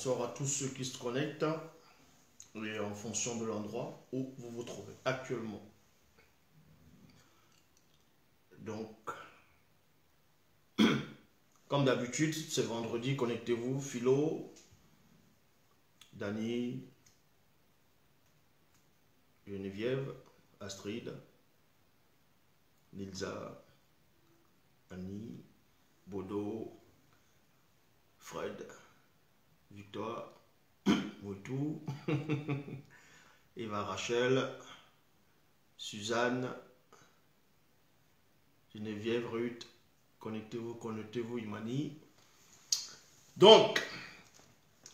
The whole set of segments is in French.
Bonsoir à tous ceux qui se connectent et en fonction de l'endroit où vous vous trouvez actuellement. Donc, comme d'habitude, c'est vendredi, connectez-vous. Philo, Dani, Geneviève, Astrid, Nilza, Annie, Bodo, Fred, Victoire, Moutou, Eva Rachel, Suzanne, Geneviève, Ruth, connectez-vous, Imani. Donc,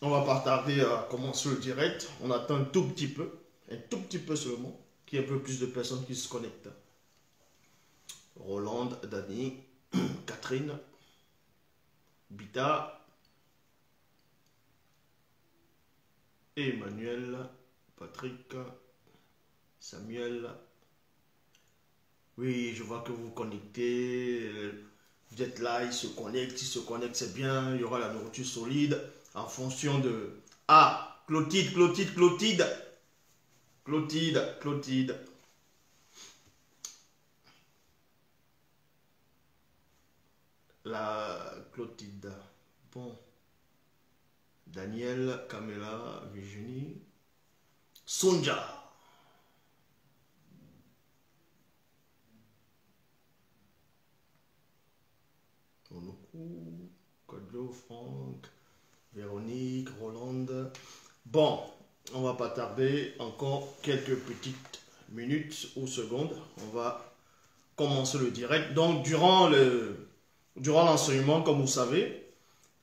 on va pas tarder à commencer le direct. On attend un tout petit peu seulement, qu'il y ait un peu plus de personnes qui se connectent. Roland, Dani, Catherine, Bita, Emmanuel, Patrick, Samuel. Oui, je vois que vous vous connectez. Vous êtes là, ils se connectent, c'est bien. Il y aura la nourriture solide en fonction de... Ah, Clotilde. La Clotilde. Bon. Daniel, Camilla, Virginie, Sonja. Onoku, Kodjo, Franck, Véronique, Roland. Bon, on va pas tarder, encore quelques petites minutes ou secondes. On va commencer le direct. Donc, durant l'enseignement, comme vous savez,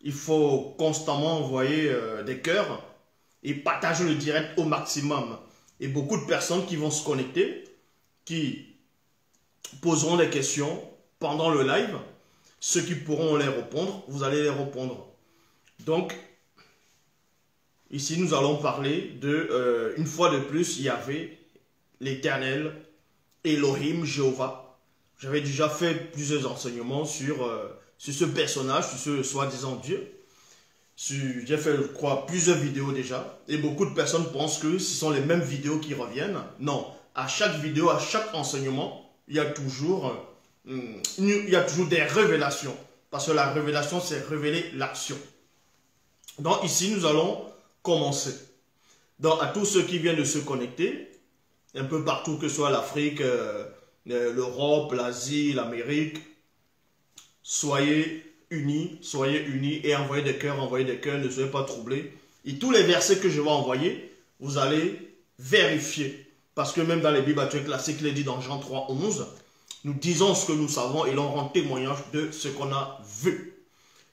il faut constamment envoyer des cœurs et partager le direct au maximum. Et beaucoup de personnes qui vont se connecter, qui poseront des questions pendant le live. Ceux qui pourront les répondre, vous allez les répondre. Donc, ici nous allons parler de, une fois de plus, Yahvé, l'Éternel, Elohim, Jéhovah. J'avais déjà fait plusieurs enseignements sur ce personnage, sur ce soi-disant Dieu. J'ai fait, je crois, plusieurs vidéos déjà. Et beaucoup de personnes pensent que ce sont les mêmes vidéos qui reviennent. Non, à chaque vidéo, à chaque enseignement, il y a toujours des révélations. Parce que la révélation, c'est révéler l'action. Donc ici, nous allons commencer. Donc à tous ceux qui viennent de se connecter, un peu partout, que ce soit l'Afrique, l'Europe, l'Asie, l'Amérique, soyez unis et envoyez des cœurs, ne soyez pas troublés. Et tous les versets que je vais envoyer, vous allez vérifier. Parce que même dans les Bibles actuelles classiques, il est dit dans Jean 3, 11, nous disons ce que nous savons et l'on rend témoignage de ce qu'on a vu.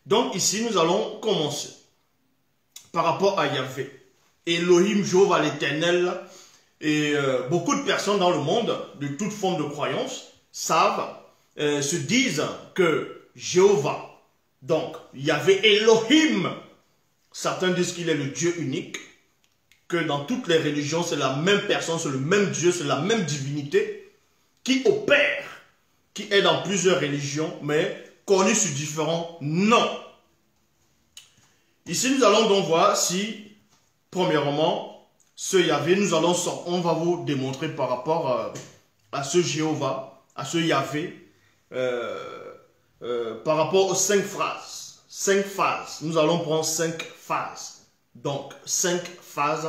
Donc ici, nous allons commencer par rapport à Yahvé. Elohim, Jéhovah l'Éternel. Et beaucoup de personnes dans le monde, de toute forme de croyance, savent, se disent que Jéhovah, donc Yahvé Elohim, certains disent qu'il est le Dieu unique, que dans toutes les religions, c'est la même personne, c'est le même Dieu, c'est la même divinité, qui opère, qui est dans plusieurs religions, mais connu sous différents noms. Ici, nous allons donc voir si, premièrement, ce Yahvé, on va vous démontrer par rapport à ce Jéhovah, à ce Yahvé, par rapport aux 5 phrases. 5 phases. Nous allons prendre 5 phases. Donc, 5 phases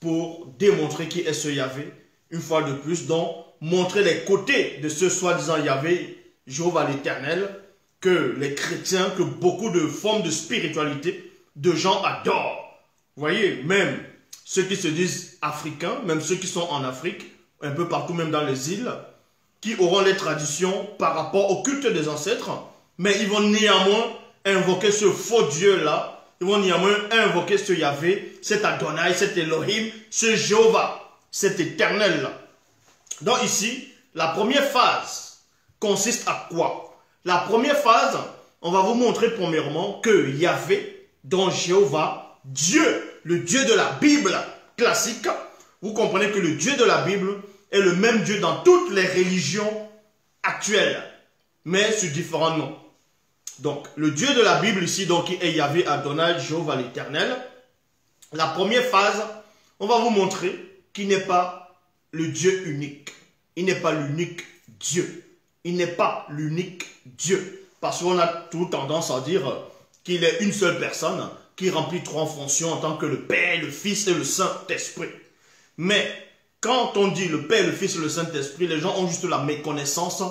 pour démontrer qui est ce Yahvé. Une fois de plus, donc, montrer les côtés de ce soi-disant Yahvé, Jéhovah l'Éternel, que les chrétiens, que beaucoup de formes de spiritualité, de gens adorent. Vous voyez, même ceux qui se disent africains, même ceux qui sont en Afrique, un peu partout, même dans les îles, qui auront les traditions par rapport au culte des ancêtres, mais ils vont néanmoins invoquer ce faux Dieu-là, ils vont néanmoins invoquer ce Yahvé, cet Adonai, cet Elohim, ce Jéhovah, cet éternel-là. Donc ici, la première phase consiste à quoi? La première phase, on va vous montrer premièrement que Yahvé, dont Jéhovah, Dieu, le Dieu de la Bible classique, vous comprenez que le Dieu de la Bible est le même Dieu dans toutes les religions actuelles, mais sous différents noms. Donc, le Dieu de la Bible ici, donc, qui est Yahvé Adonai, Jéhovah l'Éternel, La première phase, on va vous montrer qu'il n'est pas le Dieu unique. Il n'est pas l'unique Dieu. Il n'est pas l'unique Dieu. Parce qu'on a tout tendance à dire qu'il est une seule personne qui remplit trois fonctions en tant que le Père, le Fils et le Saint-Esprit. Mais quand on dit le Père, le Fils et le Saint-Esprit, les gens ont juste la méconnaissance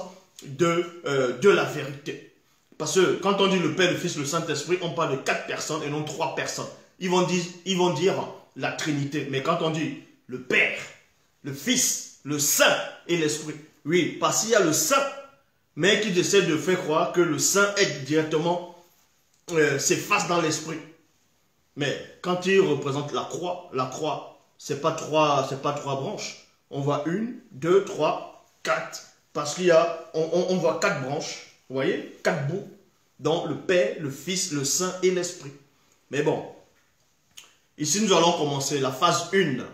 de la vérité. Parce que quand on dit le Père, le Fils et le Saint-Esprit, on parle de 4 personnes et non 3 personnes. Ils vont dire la Trinité. Mais quand on dit le Père, le Fils, le Saint et l'Esprit, oui, parce qu'il y a le Saint, mais qui essaie de faire croire que le Saint est directement s'efface dans l'Esprit. Mais quand il représente la croix, c'est pas trois branches. On voit 1, 2, 3, 4. Parce qu'il y a, on voit 4 branches. Vous voyez, 4 bouts. Dans le Père, le Fils, le Saint et l'Esprit. Mais bon, ici nous allons commencer la phase 1.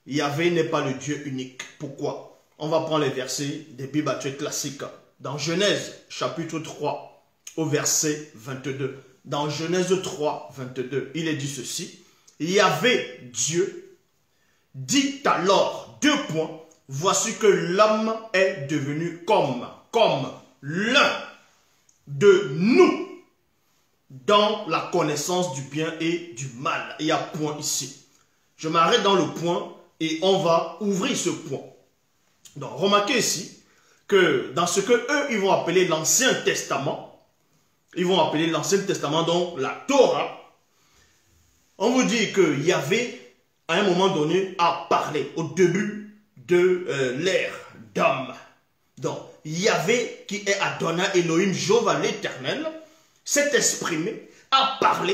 Yahvé n'est pas le Dieu unique. Pourquoi? On va prendre les versets des Bibles actuelles classiques. Dans Genèse, chapitre 3, au verset 22. Dans Genèse 3, 22, il est dit ceci. Yahvé, Dieu, dit alors, 2 points, voici que l'homme est devenu comme l'un de nous dans la connaissance du bien et du mal. Il y a point ici. Je m'arrête dans le point et on va ouvrir ce point. Donc, remarquez ici que dans ce que eux, ils vont appeler l'Ancien Testament, ils vont appeler l'Ancien Testament, donc la Torah, on vous dit que Yahvé, à un moment donné, a parlé au début de l'ère d'homme. Donc, Yahvé, qui est Adonai Elohim, Jéhovah l'Éternel, s'est exprimé, a parlé,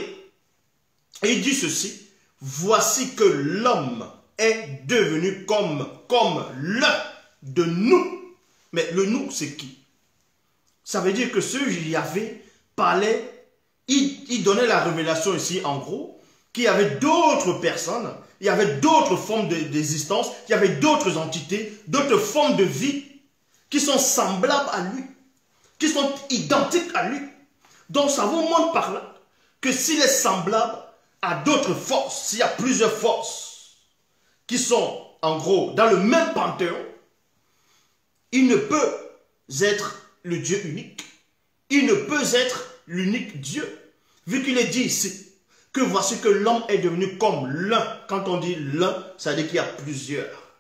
et il dit ceci, voici que l'homme est devenu comme l'un de nous. Mais le nous, c'est qui? Ça veut dire que ce Yahvé parlait, il donnait la révélation ici, en gros, qu'il y avait d'autres personnes, il y avait d'autres formes d'existence, il y avait d'autres entités, d'autres formes de vie qui sont semblables à lui, qui sont identiques à lui. Donc ça vous montre par là que s'il est semblable à d'autres forces, s'il y a plusieurs forces qui sont en gros dans le même panthéon, il ne peut être le Dieu unique. Il ne peut être l'unique Dieu. Vu qu'il est dit ici que voici que l'homme est devenu comme l'un. Quand on dit l'un, ça veut dire qu'il y a plusieurs.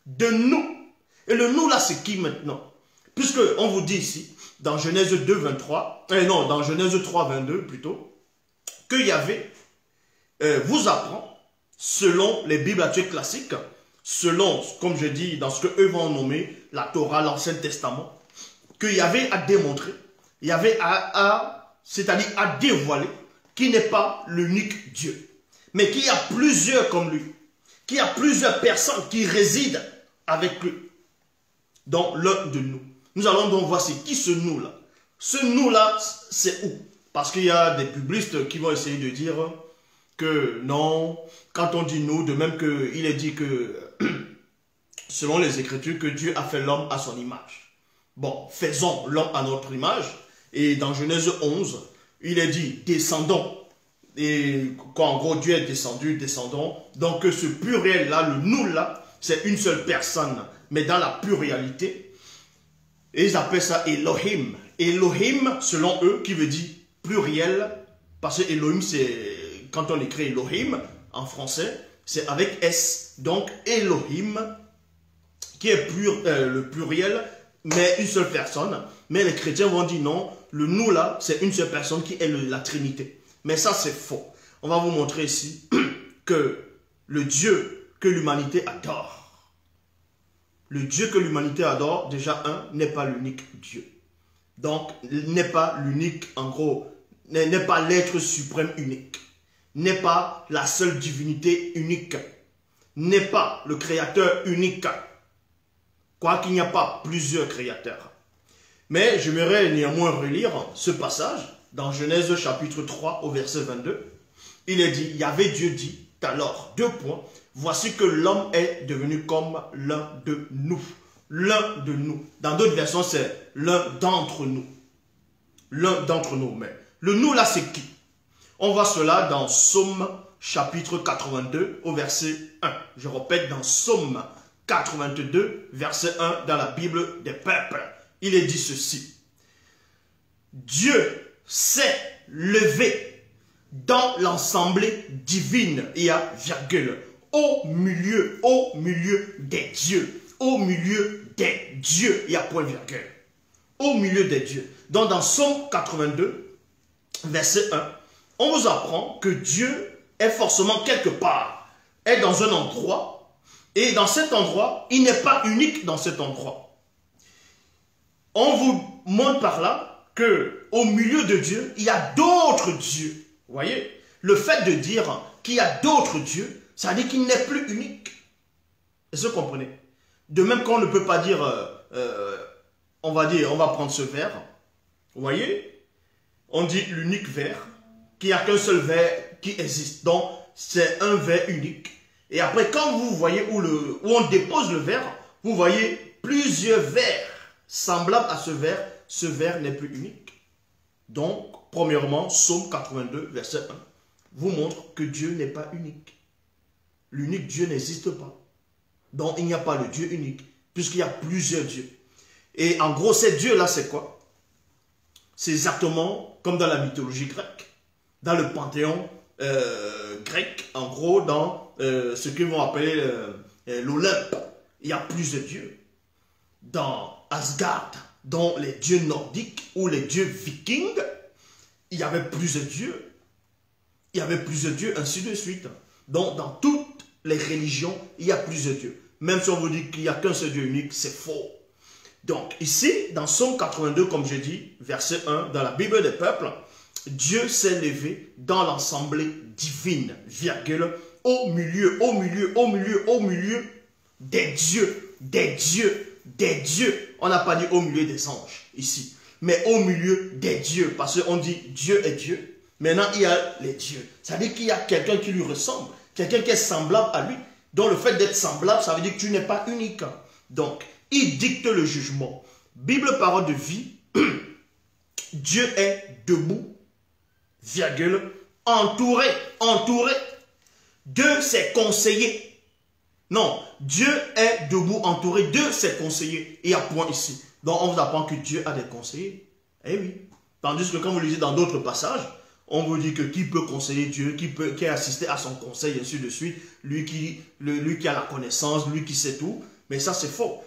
De nous. Et le nous là, c'est qui maintenant? Puisque on vous dit ici, dans Genèse 2, 23, non, dans Genèse 3, 22 plutôt, que Yahvé vous apprend, selon les Bibles actuelles classiques, selon, comme je dis, dans ce qu'eux vont nommer la Torah, l'Ancien Testament, que Yahvé a démontré, Yahvé c'est-à-dire a dévoilé qu'il n'est pas l'unique Dieu, mais qu'il y a plusieurs comme lui, qu'il y a plusieurs personnes qui résident avec lui, dans l'un de nous. Nous allons donc voir c'est qui ce nous-là. Ce nous-là, c'est où? Parce qu'il y a des publicistes qui vont essayer de dire que non, quand on dit nous, de même qu'il est dit que, selon les Écritures, que Dieu a fait l'homme à son image. Bon, faisons l'homme à notre image. Et dans Genèse 11, il est dit, descendons. Et quand en gros Dieu est descendu, descendons. Donc ce pluriel-là, le nous-là, c'est une seule personne, mais dans la pluralité. Et ils appellent ça Elohim. Elohim, selon eux, qui veut dire pluriel, parce que Elohim, c'est, quand on écrit Elohim, en français, c'est avec S. Donc Elohim, qui est le pluriel, mais une seule personne. Mais les chrétiens vont dire non, le nous là, c'est une seule personne qui est la Trinité. Mais ça, c'est faux. On va vous montrer ici que le Dieu que l'humanité adore, le Dieu que l'humanité adore, déjà n'est pas l'unique Dieu. Donc, n'est pas l'unique, en gros, n'est pas l'être suprême unique, n'est pas la seule divinité unique, n'est pas le créateur unique, quoiqu'il n'y a pas plusieurs créateurs. Mais j'aimerais néanmoins relire ce passage dans Genèse chapitre 3 au verset 22. Il est dit, Yahvé Dieu dit, alors, 2 points, voici que l'homme est devenu comme l'un de nous. L'un de nous. Dans d'autres versions, c'est l'un d'entre nous. L'un d'entre nous. Mais le nous là, c'est qui? On voit cela dans Psaume chapitre 82 au verset 1. Je répète, dans Psaume 82, verset 1, dans la Bible des peuples, il est dit ceci. Dieu s'est levé dans l'assemblée divine, il y a virgule, au milieu des dieux, au milieu des dieux, il y a point virgule, au milieu des dieux. Donc dans Psaume 82, verset 1, on vous apprend que Dieu est forcément quelque part, est dans un endroit, et dans cet endroit, il n'est pas unique dans cet endroit. On vous montre par là que au milieu de Dieu, il y a d'autres dieux. Vous voyez, le fait de dire qu'il y a d'autres dieux, ça veut dire qu'il n'est plus unique. Est-ce que vous comprenez? De même qu'on ne peut pas dire, on va prendre ce verre. Vous voyez, on dit l'unique verre, qu'il n'y a qu'un seul verre qui existe. Donc, c'est un verre unique. Et après, quand vous voyez où on dépose le verre, vous voyez plusieurs verres semblables à ce verre n'est plus unique. Donc, premièrement, Psaume 82, verset 1, vous montre que Dieu n'est pas unique. L'unique Dieu n'existe pas. Donc, il n'y a pas de Dieu unique, puisqu'il y a plusieurs dieux. Et en gros, ces dieux-là, c'est quoi? C'est exactement comme dans la mythologie grecque, dans le panthéon grec, en gros, dans ce qu'ils vont appeler l'Olympe. Il y a plusieurs dieux. Dans Asgard, dans les dieux nordiques ou les dieux vikings, il y avait plusieurs dieux. Il y avait plusieurs dieux, ainsi de suite. Donc, dans toutes les religions, il y a plusieurs dieux. Même si on vous dit qu'il n'y a qu'un seul Dieu unique, c'est faux. Donc, ici, dans Psaume 82, comme je dis, verset 1, dans la Bible des peuples, Dieu s'est levé dans l'assemblée divine, virgule, au milieu des dieux, des dieux, des dieux. On n'a pas dit au milieu des anges, ici, mais au milieu des dieux, parce qu'on dit Dieu est Dieu. Maintenant, il y a les dieux. Ça veut dire qu'il y a quelqu'un qui lui ressemble, quelqu'un qui est semblable à lui. Donc, le fait d'être semblable, ça veut dire que tu n'es pas unique. Donc, il dicte le jugement. Bible, parole de vie, Dieu est debout, virgule, entouré de ses conseillers. Non, Dieu est debout, entouré de ses conseillers. Il y a point ici. Donc, on vous apprend que Dieu a des conseillers. Eh oui. Tandis que quand vous lisez dans d'autres passages, on vous dit que qui peut conseiller Dieu, qui a assisté à son conseil, et ainsi de suite, lui qui a la connaissance, lui qui sait tout. Mais ça, c'est faux.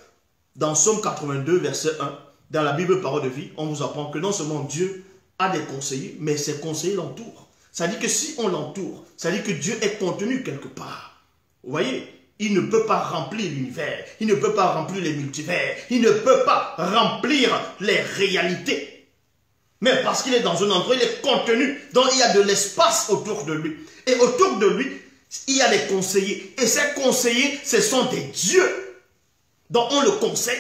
Dans Psaume 82, verset 1, dans la Bible Parole de vie, on vous apprend que non seulement Dieu a des conseillers, mais ses conseillers l'entourent. Ça dit que si on l'entoure, ça dit que Dieu est contenu quelque part. Vous voyez, il ne peut pas remplir l'univers, il ne peut pas remplir les multivers, il ne peut pas remplir les réalités. Mais parce qu'il est dans un endroit, il est contenu, donc il y a de l'espace autour de lui. Et autour de lui, il y a des conseillers. Et ces conseillers, ce sont des dieux. Donc on le conseille.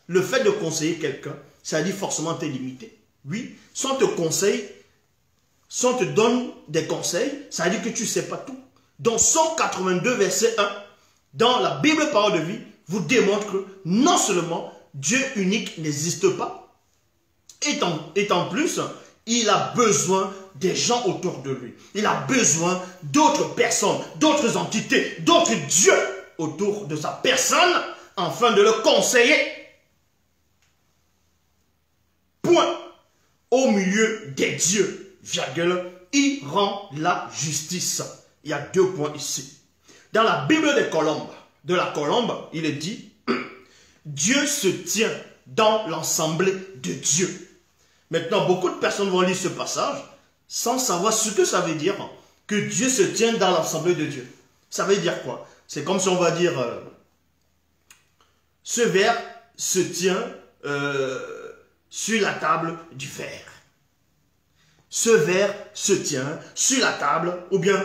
Le fait de conseiller quelqu'un, ça dit forcément t'es limité. Oui, si on te conseille, si on te donne des conseils, ça veut dire que tu ne sais pas tout. Dans Psaume 82, verset 1, dans la Bible Parole de vie, vous démontre que non seulement Dieu unique n'existe pas, et en plus, il a besoin des gens autour de lui. Il a besoin d'autres personnes, d'autres entités, d'autres dieux autour de sa personne, afin de le conseiller. Point. Au milieu des dieux, virgule, il rend la justice. Il y a 2 points ici. Dans la Bible de la colombe, il est dit, Dieu se tient dans l'assemblée de Dieu. Maintenant, beaucoup de personnes vont lire ce passage sans savoir ce que ça veut dire que Dieu se tient dans l'assemblée de Dieu. Ça veut dire quoi? C'est comme si on va dire, ce verre se tient sur la table du verre. Ce verre se tient sur la table, ou bien,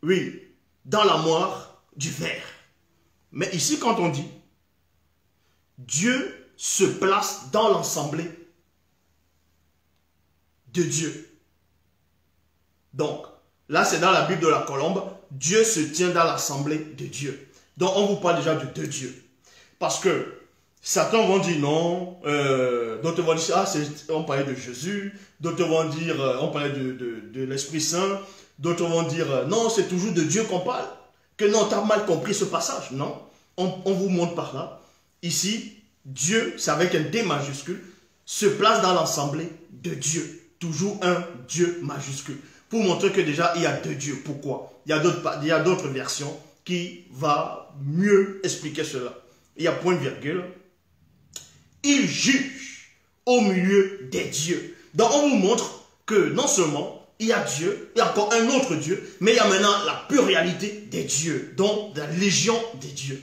oui, dans la moire du verre. Mais ici, quand on dit, Dieu se place dans l'assemblée de Dieu. Donc, là, c'est dans la Bible de la colombe, Dieu se tient dans l'assemblée de Dieu. Donc, on vous parle déjà de 2 dieux. Parce que certains vont dire non, d'autres vont dire, ah, on parlait de Jésus, d'autres vont dire, on parlait de l'Esprit Saint, D'autres vont dire, non, c'est toujours de Dieu qu'on parle. Que non, tu as mal compris ce passage. Non, on vous montre par là. Ici, Dieu, c'est avec un D majuscule, se place dans l'assemblée de Dieu. Toujours un Dieu majuscule. Pour montrer que déjà, il y a deux dieux. Pourquoi? Il y a d'autres versions qui vont mieux expliquer cela. Il y a point virgule. Il juge au milieu des dieux. Donc, on vous montre que non seulement il y a Dieu, il y a encore un autre Dieu, mais il y a maintenant la pluralité des dieux, donc la légion des dieux.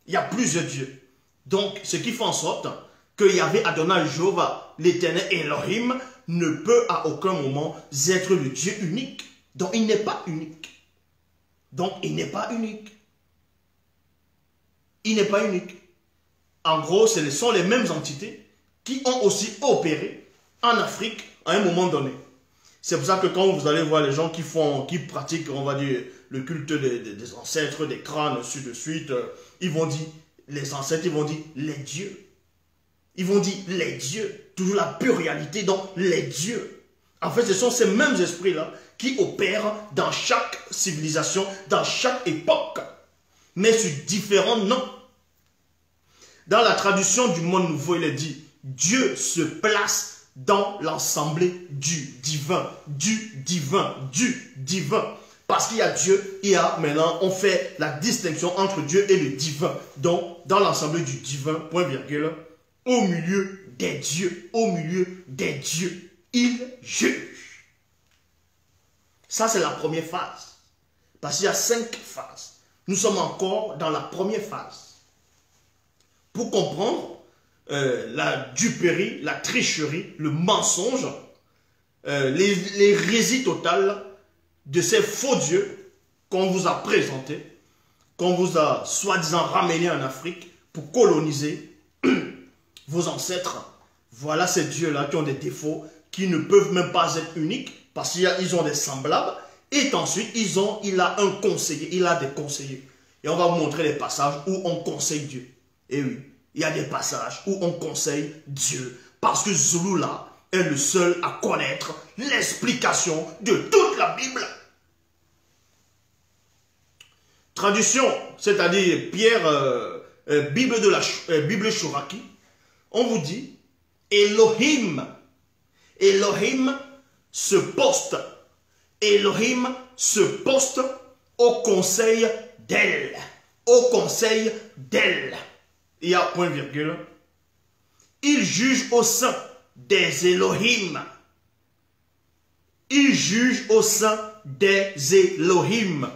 Il y a plusieurs dieux. Donc, ce qui fait en sorte que Yahvé Adonai Jéhovah, l'éternel Elohim, ne peut à aucun moment être le Dieu unique. Donc, il n'est pas unique. Donc, il n'est pas unique. Il n'est pas unique. En gros, ce sont les mêmes entités qui ont aussi opéré en Afrique à un moment donné. C'est pour ça que quand vous allez voir les gens qui pratiquent, on va dire, le culte des ancêtres, des crânes, ainsi de suite, ils vont dire, les ancêtres, ils vont dire les dieux. Ils vont dire les dieux. Toujours la pluralité dans les dieux. En fait, ce sont ces mêmes esprits-là qui opèrent dans chaque civilisation, dans chaque époque, mais sur différents noms. Dans la traduction du Monde Nouveau, il est dit, Dieu se place dans l'assemblée du divin, du divin, du divin. Parce qu'il y a Dieu, il y a maintenant, on fait la distinction entre Dieu et le divin. Donc, dans l'assemblée du divin, point virgule, au milieu des dieux, il juge. Ça, c'est la première phase. Parce qu'il y a 5 phases. Nous sommes encore dans la première phase. Pour comprendre la duperie, la tricherie, le mensonge, l'hérésie totale de ces faux dieux qu'on vous a présentés, qu'on vous a soi-disant ramenés en Afrique pour coloniser vos ancêtres. Voilà ces dieux-là qui ont des défauts, qui ne peuvent même pas être uniques parce qu'ils ont des semblables. Et ensuite, il a un conseiller, il a des conseillers. Et on va vous montrer les passages où on conseille Dieu. Et oui, il y a des passages où on conseille Dieu. Parce que Zouloula est le seul à connaître l'explication de toute la Bible. Traduction, c'est-à-dire Pierre, Bible Chouraki, on vous dit Elohim. Elohim se poste. Elohim se poste au conseil d'elle. Au conseil d'elle. Il y a point virgule. Il juge au sein des Elohim. Il juge au sein des Elohim.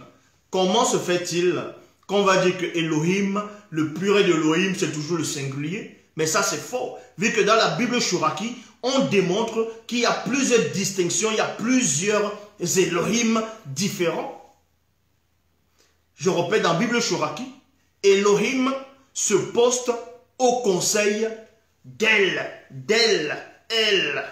Comment se fait-il qu'on va dire que Elohim, le pluriel de Elohim, c'est toujours le singulier? Mais ça, c'est faux. Vu que dans la Bible Chouraki, on démontre qu'il y a plusieurs distinctions, il y a plusieurs Elohim différents. Je répète, dans la Bible Chouraki, Elohim se poste au conseil d'elle, elle.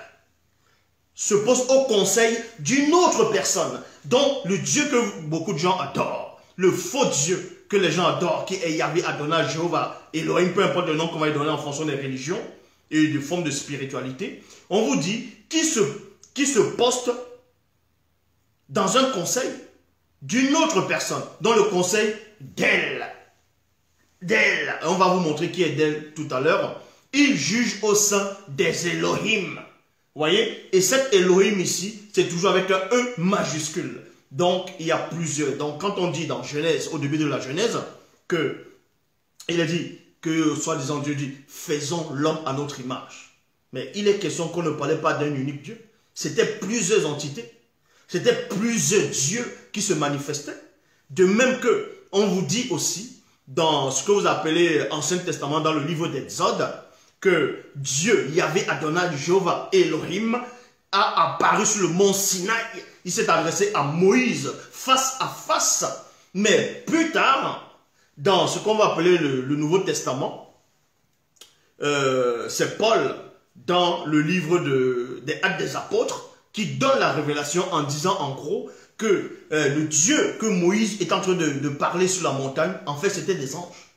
Se poste au conseil d'une autre personne, dont le Dieu que beaucoup de gens adorent, le faux Dieu que les gens adorent, qui est Yahvé Adonai Jéhovah, Elohim, peu importe le nom qu'on va lui donner en fonction des religions et des formes de spiritualité, on vous dit qui se poste dans un conseil d'une autre personne, dans le conseil d'elle. On va vous montrer qui est d'elle tout à l'heure. Il juge au sein des Elohim. Vous voyez? Et cet Elohim ici, c'est toujours avec un E majuscule. Donc, il y a plusieurs. Donc, quand on dit dans Genèse, au début de la Genèse, que il a dit que, soi-disant, Dieu dit, faisons l'homme à notre image. Mais il est question qu'on ne parlait pas d'un unique Dieu. C'était plusieurs entités. C'était plusieurs dieux qui se manifestaient. De même que, on vous dit aussi, dans ce que vous appelez Ancien Testament, dans le livre d'Exode, que Dieu, Yahvé Adonai Jéhovah Elohim, a apparu sur le mont Sinaï. Il s'est adressé à Moïse face à face. Mais plus tard, dans ce qu'on va appeler le Nouveau Testament, c'est Paul, dans le livre des Actes des Apôtres, qui donne la révélation en disant en gros que le Dieu que Moïse est en train de parler sur la montagne, en fait c'était des anges.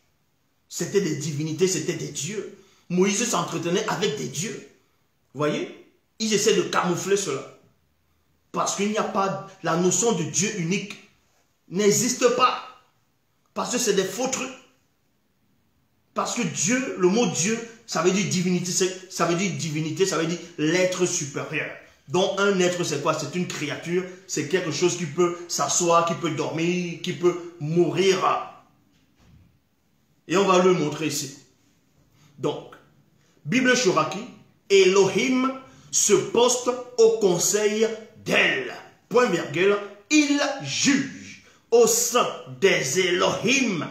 C'était des divinités, c'était des dieux. Moïse s'entretenait avec des dieux. Vous voyez? Ils essaient de camoufler cela. Parce qu'il n'y a pas, la notion de Dieu unique n'existe pas. Parce que c'est des faux trucs. Parce que Dieu, le mot Dieu, ça veut dire divinité, ça veut dire l'être supérieur. Donc un être c'est quoi? C'est une créature, c'est quelque chose qui peut s'asseoir, qui peut dormir, qui peut mourir. Et on va le montrer ici. Donc, Bible Shoraki, Elohim se poste au conseil d'elle. Point virgule, il juge au sein des Elohim.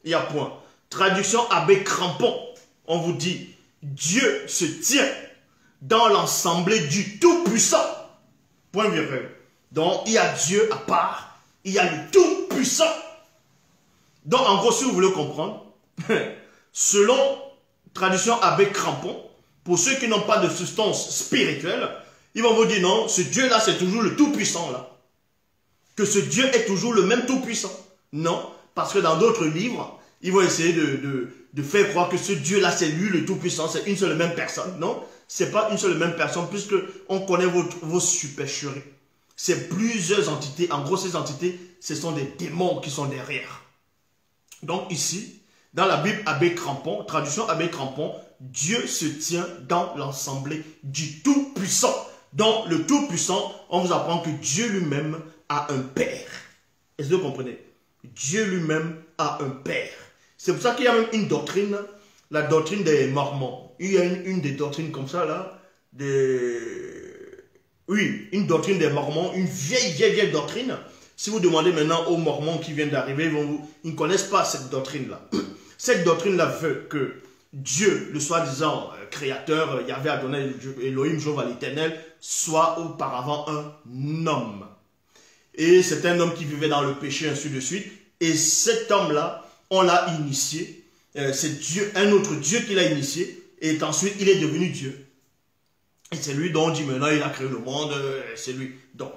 Il y a point. Traduction Abbé Crampon. On vous dit, Dieu se tient dans l'ensemble du Tout-Puissant. Point virgule. Donc, il y a Dieu à part. Il y a le Tout-Puissant. Donc, en gros, si vous voulez comprendre, selon traduction Abbé Crampon, pour ceux qui n'ont pas de substance spirituelle, ils vont vous dire non, ce Dieu-là, c'est toujours le Tout-Puissant, là. Que ce Dieu est toujours le même Tout-Puissant. Non, parce que dans d'autres livres, ils vont essayer de faire croire que ce Dieu-là, c'est lui le Tout-Puissant, c'est une seule et même personne. Non, c'est pas une seule et même personne, puisque on connaît vos supercheries. C'est plusieurs entités. En gros, ces entités, ce sont des démons qui sont derrière. Donc ici, dans la Bible Abbé Crampon, traduction Abbé Crampon, Dieu se tient dans l'ensemble du Tout-Puissant. Dans le Tout-Puissant, on vous apprend que Dieu lui-même a un Père. Est-ce que vous comprenez? Dieu lui-même a un Père. C'est pour ça qu'il y a même une doctrine, la doctrine des Mormons. Il y a une des doctrines comme ça, là. Oui, une doctrine des Mormons, une vieille doctrine. Si vous demandez maintenant aux Mormons qui viennent d'arriver, ils ne connaissent pas cette doctrine-là. Cette doctrine-là veut que Dieu, le soi-disant créateur, Yahvé Adonai, Elohim, Jéhovah l'Éternel, soit auparavant un homme. Et c'est un homme qui vivait dans le péché, ainsi de suite. Et cet homme-là, on l'a initié. C'est Dieu, un autre Dieu qui l'a initié. Et ensuite, il est devenu Dieu. Et c'est lui dont on dit maintenant, il a créé le monde. C'est lui. Donc,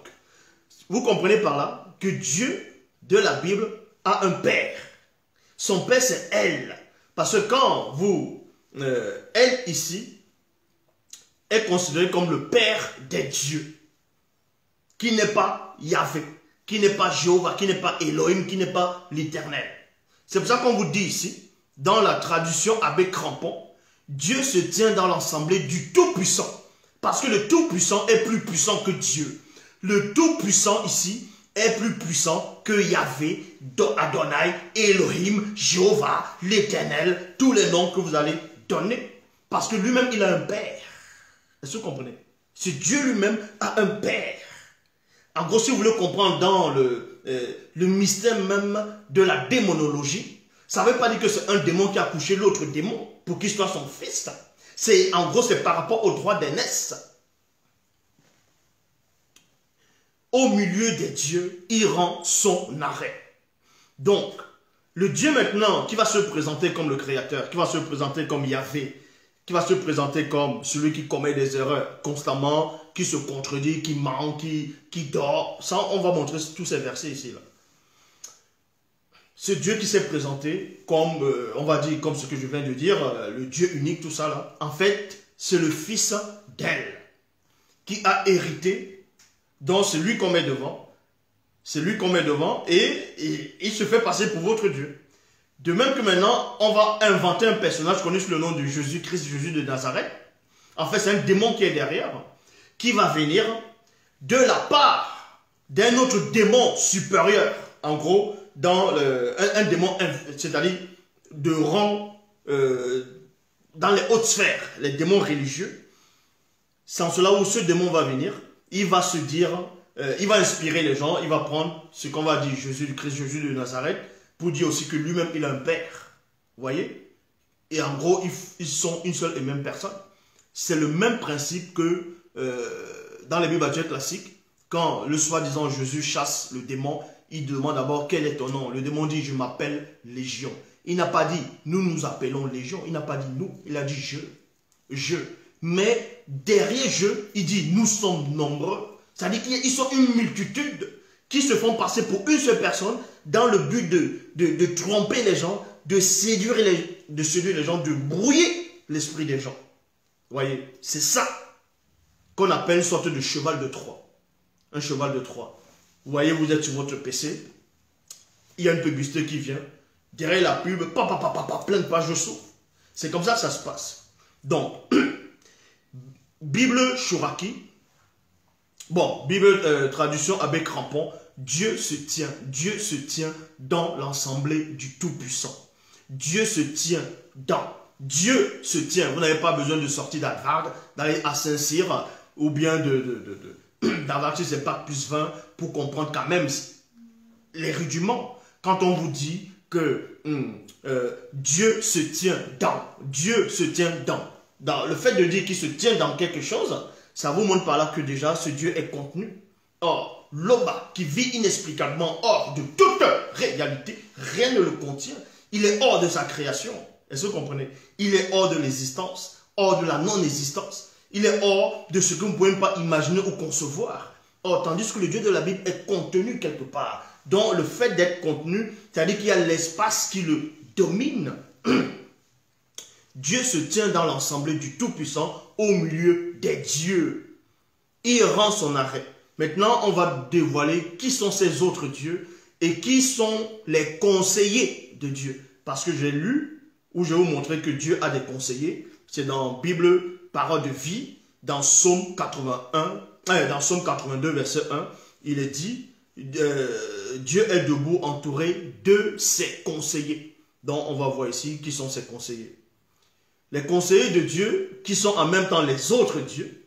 vous comprenez par là que Dieu de la Bible a un père. Son père, c'est elle. Parce que quand vous, elle ici, est considérée comme le père des dieux. Qui n'est pas Yahvé, qui n'est pas Jéhovah, qui n'est pas Elohim, qui n'est pas l'Éternel. C'est pour ça qu'on vous dit ici, dans la traduction Abbé Crampon, Dieu se tient dans l'ensemble du Tout-Puissant. Parce que le Tout-Puissant est plus puissant que Dieu. Le Tout-Puissant ici est plus puissant que Yahvé, Adonai, Elohim, Jéhovah, l'Éternel, tous les noms que vous allez donner. Parce que lui-même, il a un père. Est-ce que vous comprenez? C'est Dieu lui-même a un père. En gros, si vous voulez comprendre dans le mystère même de la démonologie, ça ne veut pas dire que c'est un démon qui a couché l'autre démon pour qu'il soit son fils. En gros, c'est par rapport au droit d'aînesse. Au milieu des dieux, il rend son arrêt. Donc, le Dieu maintenant qui va se présenter comme le Créateur, qui va se présenter comme Yahvé, qui va se présenter comme celui qui commet des erreurs constamment, qui se contredit, qui ment, qui dort. Ça, on va montrer tous ces versets ici. Là. Ce Dieu qui s'est présenté comme, on va dire, comme ce que je viens de dire, le Dieu unique, tout ça là. En fait, c'est le fils d'elle qui a hérité. Donc, c'est lui qu'on met devant. C'est lui qu'on met devant et il se fait passer pour votre Dieu. De même que maintenant, on va inventer un personnage connu sous le nom de Jésus-Christ, Jésus de Nazareth. En fait, c'est un démon qui est derrière, qui va venir de la part d'un autre démon supérieur. En gros, dans un démon, c'est-à-dire de rang dans les hautes sphères, les démons religieux. C'est en cela où ce démon va venir, il va se dire, il va inspirer les gens, il va prendre ce qu'on va dire Jésus-Christ, Jésus de Nazareth, pour dire aussi que lui-même, il a un père. Vous voyez? Et en gros, ils sont une seule et même personne. C'est le même principe que dans les Bibles classiques, quand le soi-disant Jésus chasse le démon, il demande d'abord quel est ton nom. Le démon dit, je m'appelle Légion. Il n'a pas dit, nous nous appelons Légion. Il n'a pas dit nous, il a dit je. Mais derrière je, il dit, nous sommes nombreux. C'est-à-dire qu'ils sont une multitude qui se font passer pour une seule personne dans le but de tromper les gens, de séduire les gens, de brouiller l'esprit des gens. Vous voyez, c'est ça qu'on appelle une sorte de cheval de Troie. un cheval de Troie. Vous voyez, vous êtes sur votre PC, il y a une publicité qui vient, derrière la pub, plein de pages s'ouvrent. C'est comme ça que ça se passe. Donc, Bible Chouraki, bon, Bible traduction Abbé Crampon, Dieu se tient dans l'assemblée du Tout-Puissant. Dieu se tient dans. Dieu se tient. Vous n'avez pas besoin de sortir d'Harvard, d'aller à Saint-Cyr, ou bien d'Harvard, c'est Bac plus 20, pour comprendre quand même les rudiments. Quand on vous dit que Dieu se tient dans. Dieu se tient dans le fait de dire qu'il se tient dans quelque chose, ça vous montre par là que déjà ce Dieu est contenu. Or, l'Oba qui vit inexplicablement hors de toute réalité, rien ne le contient. Il est hors de sa création. Est-ce que vous comprenez? Il est hors de l'existence, hors de la non-existence. Il est hors de ce que vous ne pouvez pas imaginer ou concevoir. Or, tandis que le Dieu de la Bible est contenu quelque part. Donc, le fait d'être contenu, c'est-à-dire qu'il y a l'espace qui le domine. Dieu se tient dans l'ensemble du Tout-Puissant au milieu des dieux. Il rend son arrêt. Maintenant, on va dévoiler qui sont ces autres dieux et qui sont les conseillers de Dieu. Parce que j'ai lu, où je vais vous montrer que Dieu a des conseillers. C'est dans Bible, Parole de vie, dans Psaume 82, verset 1. Il est dit, Dieu est debout entouré de ses conseillers. Donc, on va voir ici qui sont ses conseillers. Les conseillers de Dieu, qui sont en même temps les autres dieux.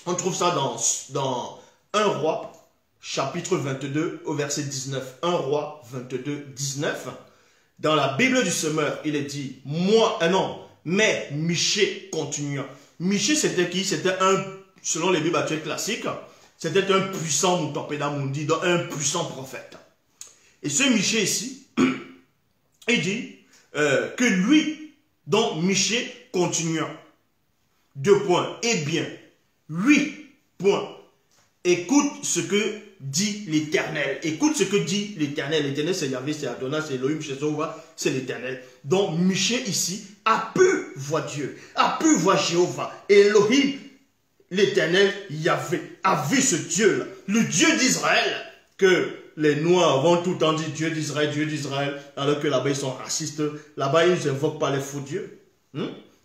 On trouve ça dans 1 Roi, chapitre 22, au verset 19. 1 Roi 22, 19. Dans la Bible du Semeur, il est dit, mais Michée continuant. Michée, c'était qui? C'était selon les Bibles actuelles classiques, c'était un puissant Moutopéda Mundi, donc un puissant prophète. Et ce Michée ici, il dit que lui, donc Michée continuant. 2 points. Eh bien, 8 points. Écoute ce que dit l'Éternel. Écoute ce que dit l'Éternel. L'Éternel, c'est Yahvé, c'est Adonai, c'est Elohim, c'est l'Éternel. Donc, Michée ici a pu voir Dieu, a pu voir Jéhovah. Elohim, l'Éternel, Yahvé, a vu ce Dieu-là, le Dieu d'Israël, que les Noirs vont tout le temps dire Dieu d'Israël, alors que là-bas ils sont racistes. Là-bas, ils n'invoquent pas les faux dieux.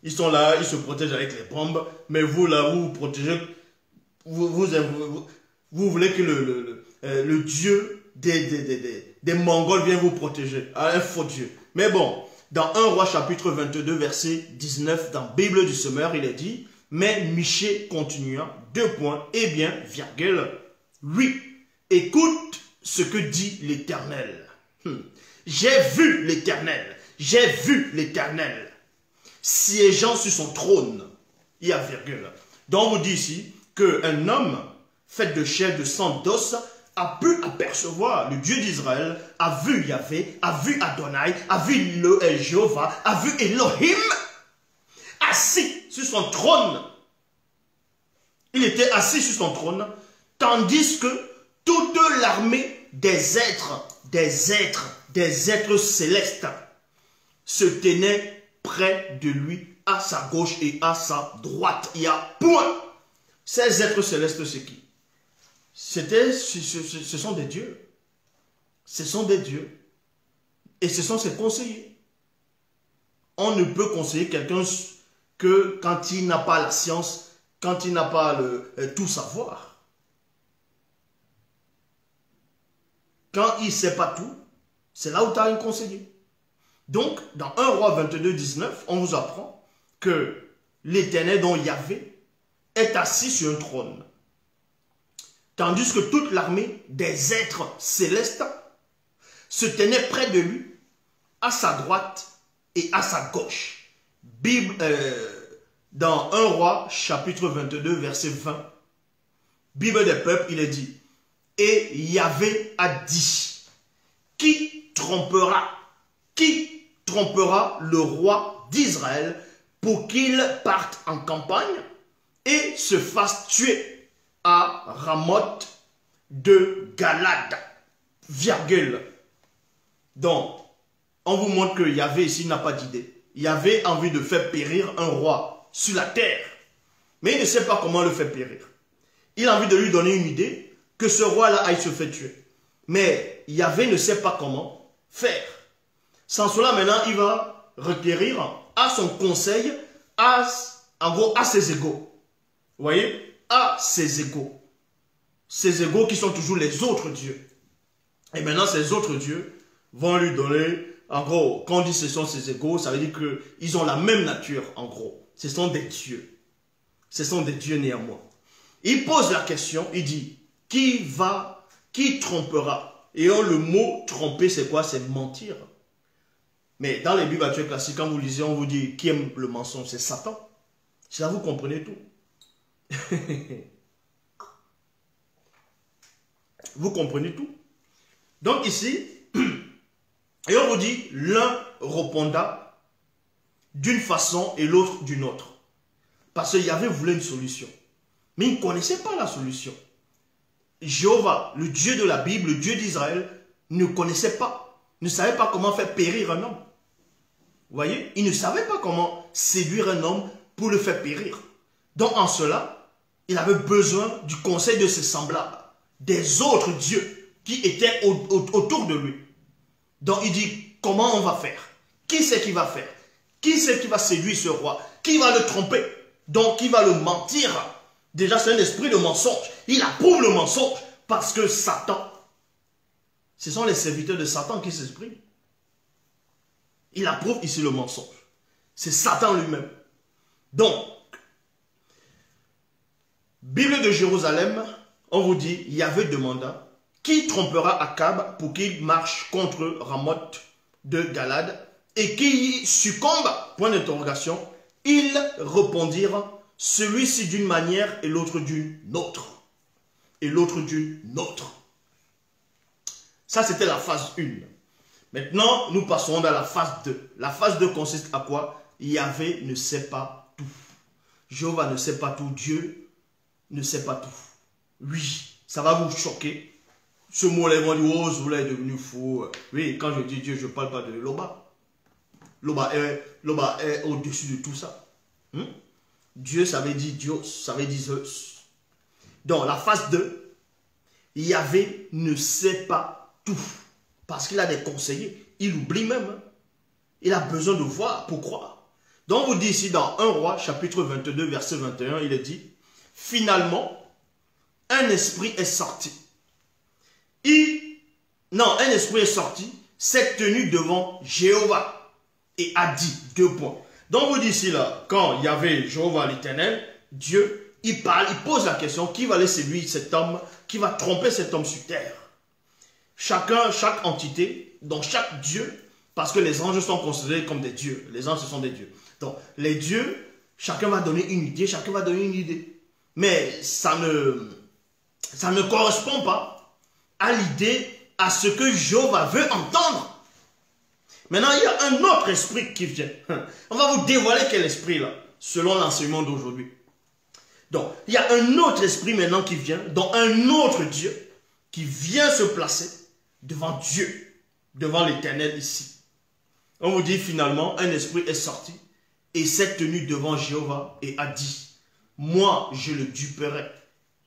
Ils sont là, ils se protègent avec les bombes, mais vous, là, vous vous protégez. Vous voulez que le Dieu des Mongols vienne vous protéger. Un faux Dieu. Mais bon, dans 1 Roi chapitre 22, verset 19, dans Bible du Semeur, il est dit, mais Michée continuant, 2 points, eh bien, virgule, 8. Écoute ce que dit l'Éternel. J'ai vu l'Éternel, siégeant sur son trône. Il y a virgule. Donc on vous dit ici qu'un homme fait de chair, de sang, d'os, a pu apercevoir le Dieu d'Israël, a vu Yahvé, a vu Adonai, a vu Jéhovah, a vu Elohim, assis sur son trône. Il était assis sur son trône, tandis que toute l'armée des êtres célestes se tenait près de lui, à sa gauche et à sa droite. Il y a point. Ces êtres célestes, c'est qui? Ce sont des dieux. Ce sont des dieux. Et ce sont ses conseillers. On ne peut conseiller quelqu'un que quand il n'a pas la science, quand il n'a pas tout savoir. Quand il ne sait pas tout, c'est là où tu as un conseiller. Donc, dans 1 Roi 22, 19, on vous apprend que l'Éternel, dont Yahvé, est assis sur un trône. Tandis que toute l'armée des êtres célestes se tenait près de lui, à sa droite et à sa gauche. Bible, dans 1 Roi, chapitre 22, verset 20, Bible des peuples, il est dit, et Yahvé a dit, qui trompera le roi d'Israël pour qu'il parte en campagne et se fasse tuer à Ramoth de Galade, virgule. Donc, on vous montre que Yahvé ici n'a pas d'idée. Yahvé a envie de faire périr un roi sur la terre, mais il ne sait pas comment le faire périr. Il a envie de lui donner une idée que ce roi-là aille se faire tuer. Mais Yahvé ne sait pas comment faire. Sans cela, maintenant, il va requérir à son conseil, en gros, à ses égaux. Vous voyez? À ses égaux. Ses égaux qui sont toujours les autres dieux. Et maintenant, ces autres dieux vont lui donner, en gros, quand on dit ce sont ses égaux, ça veut dire qu'ils ont la même nature, en gros. Ce sont des dieux. Ce sont des dieux néanmoins. Il pose la question, il dit, qui trompera? Et le mot tromper, c'est quoi? C'est mentir. Mais dans les Bibles actuelles classiques, quand vous lisez, on vous dit, qui aime le mensonge? C'est Satan. C'est là vous comprenez tout. Vous comprenez tout. Donc ici, et on vous dit, l'un répondra d'une façon et l'autre d'une autre. Parce qu'il y avait voulu une solution. Mais il ne connaissait pas la solution. Jéhovah, le Dieu de la Bible, le Dieu d'Israël, ne connaissait pas, ne savait pas comment faire périr un homme. Vous voyez, il ne savait pas comment séduire un homme pour le faire périr. Donc en cela, il avait besoin du conseil de ses semblables, des autres dieux qui étaient autour de lui. Donc il dit, comment on va faire? Qui c'est qui va faire? Qui c'est qui va séduire ce roi? Qui va le tromper? Donc qui va le mentir? Déjà c'est un esprit de mensonge. Il approuve le mensonge parce que Satan, ce sont les serviteurs de Satan qui s'expriment. Il approuve ici le mensonge. C'est Satan lui-même. Donc, Bible de Jérusalem, on vous dit, Yahvé demanda, qui trompera Akab pour qu'il marche contre Ramoth de Galad et qui succombe? Point d'interrogation. Ils répondirent, celui-ci d'une manière et l'autre d'une autre. Et l'autre d'une autre. Ça, c'était la phase 1. Maintenant, nous passons dans la phase 2. La phase 2 consiste à quoi? Yahvé ne sait pas tout. Jéhovah ne sait pas tout. Dieu ne sait pas tout. Oui, ça va vous choquer. Ce mot-là, ils vont dire, oh, Zoula est devenu fou. Oui, quand je dis Dieu, je ne parle pas de Loba. Loba est au-dessus de tout ça. Dieu, ça veut dire Dieu, ça veut dire Zeus. Donc, la phase 2, Yahvé ne sait pas tout. Parce qu'il a des conseillers. Il oublie même. Il a besoin de voir pour croire. Donc, on vous dit ici dans 1 Roi, chapitre 22, verset 21, il est dit, finalement, un esprit est sorti. Un esprit est sorti, s'est tenu devant Jéhovah et a dit, 2 points. Donc, on vous dit ici, là, quand il y avait Jéhovah l'Éternel, Dieu, il parle, il pose la question, qui va laisser lui cet homme, qui va tromper cet homme sur terre? Chaque entité, donc chaque Dieu, parce que les anges sont considérés comme des dieux. Les anges, ce sont des dieux. Donc, les dieux, chacun va donner une idée, chacun va donner une idée. Mais ça ne correspond pas à l'idée, à ce que Jéhovah veut entendre. Maintenant, il y a un autre esprit qui vient. On va vous dévoiler quel esprit là, selon l'enseignement d'aujourd'hui. Donc, il y a un autre esprit maintenant qui vient, dont un autre Dieu, qui vient se placer devant Dieu, devant l'Éternel ici. On vous dit finalement, un esprit est sorti et s'est tenu devant Jéhovah et a dit, moi je le duperai.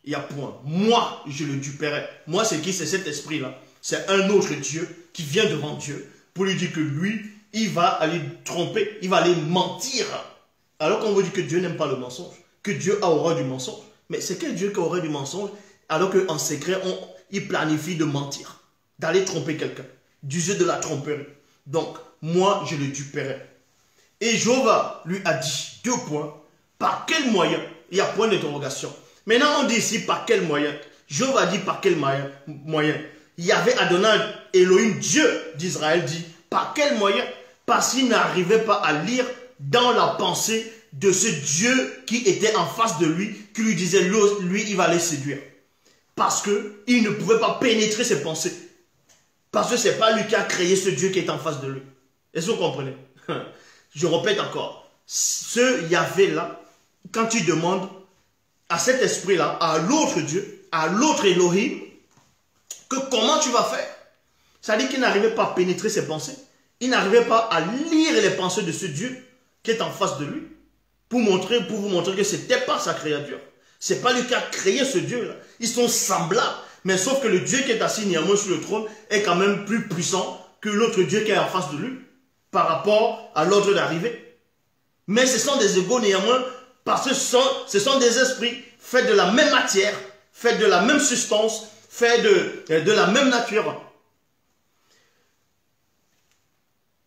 Il y a point. Moi je le duperai. Moi c'est qui? C'est cet esprit-là. C'est un autre Dieu qui vient devant Dieu pour lui dire que lui, il va aller tromper, il va aller mentir. Alors qu'on vous dit que Dieu n'aime pas le mensonge, que Dieu a horreur du mensonge. Mais c'est quel Dieu qui a horreur du mensonge alors qu'en secret, il planifie de mentir, d'aller tromper quelqu'un, d'user de la tromperie. Donc, moi, je le duperai. Et Jéhovah lui a dit, 2 points, par quel moyen? Il y a point d'interrogation. Maintenant, on dit ici, par quel moyen? Jéhovah dit, par quel moyen? Il y avait Adonai, Elohim, Dieu d'Israël, dit, par quel moyen? Parce qu'il n'arrivait pas à lire dans la pensée de ce Dieu qui était en face de lui, qui lui disait, lui, il va les séduire. Parce qu'il ne pouvait pas pénétrer ses pensées. Parce que ce n'est pas lui qui a créé ce Dieu qui est en face de lui. Est-ce que vous comprenez? Je répète encore. Ce Yahvé-là, quand tu demandes à cet esprit-là, à l'autre Dieu, à l'autre Elohim, que comment tu vas faire? Ça dit qu'il n'arrivait pas à pénétrer ses pensées. Il n'arrivait pas à lire les pensées de ce Dieu qui est en face de lui. Pour vous montrer que ce n'était pas sa créature. Ce n'est pas lui qui a créé ce Dieu-là. Ils sont semblables. Mais sauf que le Dieu qui est assis néanmoins sur le trône est quand même plus puissant que l'autre Dieu qui est en face de lui par rapport à l'ordre d'arrivée. Mais ce sont des égaux néanmoins parce que ce sont des esprits faits de la même matière, faits de la même substance, faits de la même nature.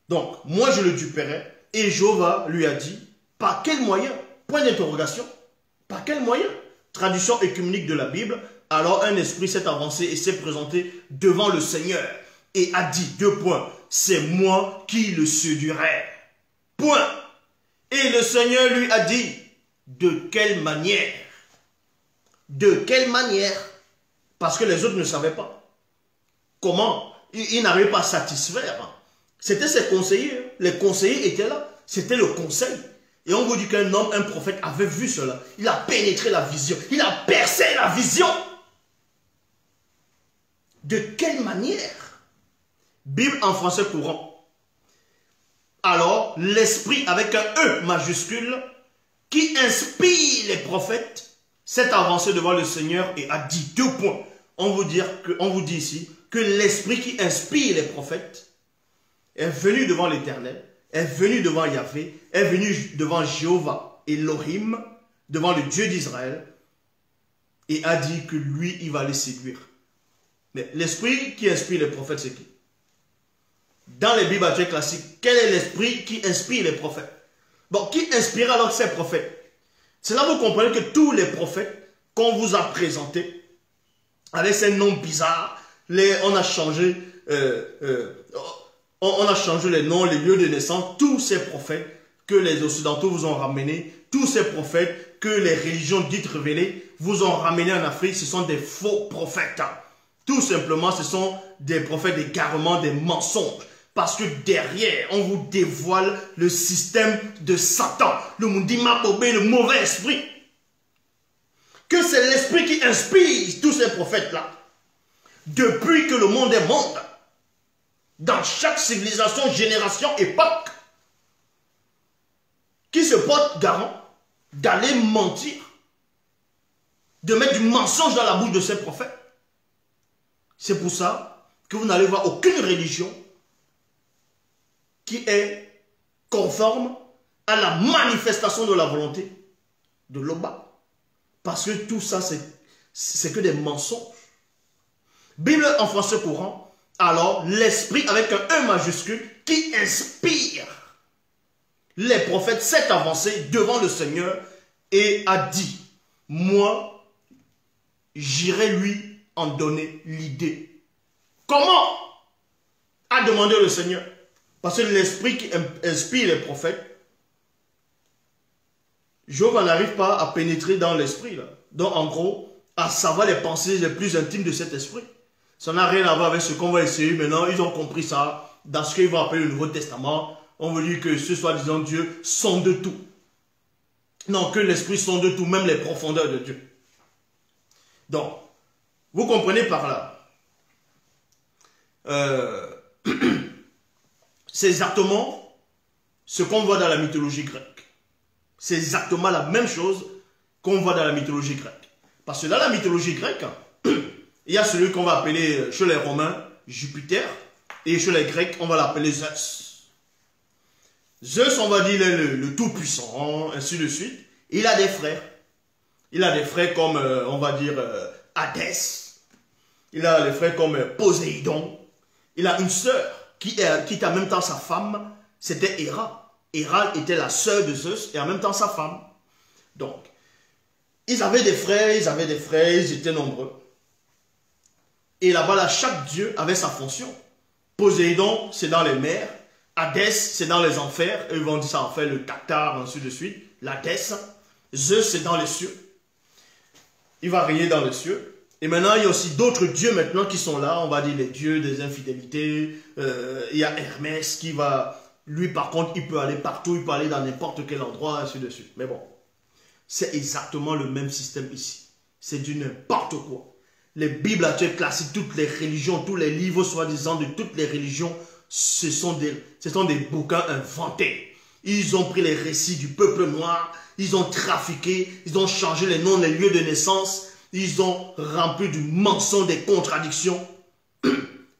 Donc, moi je le duperai et Jéhovah lui a dit, par quel moyen? Point d'interrogation. Par quel moyen? Traduction œcuménique de la Bible. Alors un esprit s'est avancé et s'est présenté devant le Seigneur et a dit, deux points, c'est moi qui le séduirai. Point. Et le Seigneur lui a dit, de quelle manière? De quelle manière? Parce que les autres ne savaient pas. Comment? Ils n'arrivaient pas à satisfaire. C'était ses conseillers. Les conseillers étaient là. C'était le conseil. Et on vous dit qu'un homme, un prophète avait vu cela. Il a pénétré la vision. Il a percé la vision. De quelle manière? Bible en français courant. Alors, l'esprit avec un E majuscule qui inspire les prophètes s'est avancé devant le Seigneur et a dit deux points. On vous dit ici que l'esprit qui inspire les prophètes est venu devant l'Éternel, est venu devant Yahvé, est venu devant Jéhovah Elohim, devant le Dieu d'Israël, et a dit que lui, il va les séduire. Mais l'esprit qui inspire les prophètes, c'est qui? Dans les Bibles actuelles classiques, quel est l'esprit qui inspire les prophètes? Bon, qui inspire alors ces prophètes? C'est là que vous comprenez que tous les prophètes qu'on vous a présentés, avec ces noms bizarres, on a changé les noms, les lieux de naissance, tous ces prophètes que les Occidentaux vous ont ramenés, tous ces prophètes que les religions dites révélées vous ont ramenés en Afrique, ce sont des faux prophètes. Tout simplement, ce sont des prophètes d'égarement, des mensonges. Parce que derrière, on vous dévoile le système de Satan, le Mundima Bobé, le mauvais esprit. Que c'est l'esprit qui inspire tous ces prophètes-là. Depuis que le monde est monde, dans chaque civilisation, génération, époque, qui se porte garant d'aller mentir, de mettre du mensonge dans la bouche de ces prophètes. C'est pour ça que vous n'allez voir aucune religion qui est conforme à la manifestation de la volonté de l'Oba. Parce que tout ça, c'est que des mensonges. Bible en français courant, alors l'esprit avec un E majuscule qui inspire les prophètes s'est avancé devant le Seigneur et a dit, moi, j'irai lui en donner l'idée. Comment? A demandé le Seigneur. Parce que l'esprit qui inspire les prophètes, Job n'arrive pas à pénétrer dans l'esprit. Donc en gros, à savoir les pensées les plus intimes de cet esprit. Ça n'a rien à voir avec ce qu'on va essayer maintenant. Ils ont compris ça dans ce qu'ils vont appeler le Nouveau Testament. On veut dire que ce soi-disant Dieu sonde tout. Non, que l'esprit sonde tout, même les profondeurs de Dieu. Donc, vous comprenez par là. C'est exactement ce qu'on voit dans la mythologie grecque. C'est exactement la même chose qu'on voit dans la mythologie grecque. Parce que dans la mythologie grecque, il y a celui qu'on va appeler chez les Romains Jupiter, et chez les Grecs, on va l'appeler Zeus. Zeus, on va dire, le tout-puissant, ainsi de suite. Il a des frères. Il a des frères comme, on va dire, Hadès. Il a des frères comme Poséidon. Il a une sœur qui est en même temps sa femme, c'était Héra. Héra était la sœur de Zeus et en même temps sa femme. Donc, ils avaient des frères, ils étaient nombreux. Et là-bas, chaque dieu avait sa fonction. Poséidon, c'est dans les mers. Hadès, c'est dans les enfers. Eux vont dire ça en fait le Tartare, ainsi de suite. L'Hadès. Zeus, c'est dans les cieux. Il va régner dans les cieux. Et maintenant, il y a aussi d'autres dieux maintenant qui sont là. On va dire les dieux des infidélités. Il y a Hermès qui va... Lui, par contre, il peut aller partout. Il peut aller dans n'importe quel endroit, ainsi de suite. Mais bon, c'est exactement le même système ici. C'est du n'importe quoi. Les Bibles actuelles classiques, toutes les religions, tous les livres soi-disant de toutes les religions, ce sont des bouquins inventés. Ils ont pris les récits du peuple noir, ils ont trafiqué, ils ont changé les noms, les lieux de naissance, Ils ont rempli du mensonge, des contradictions.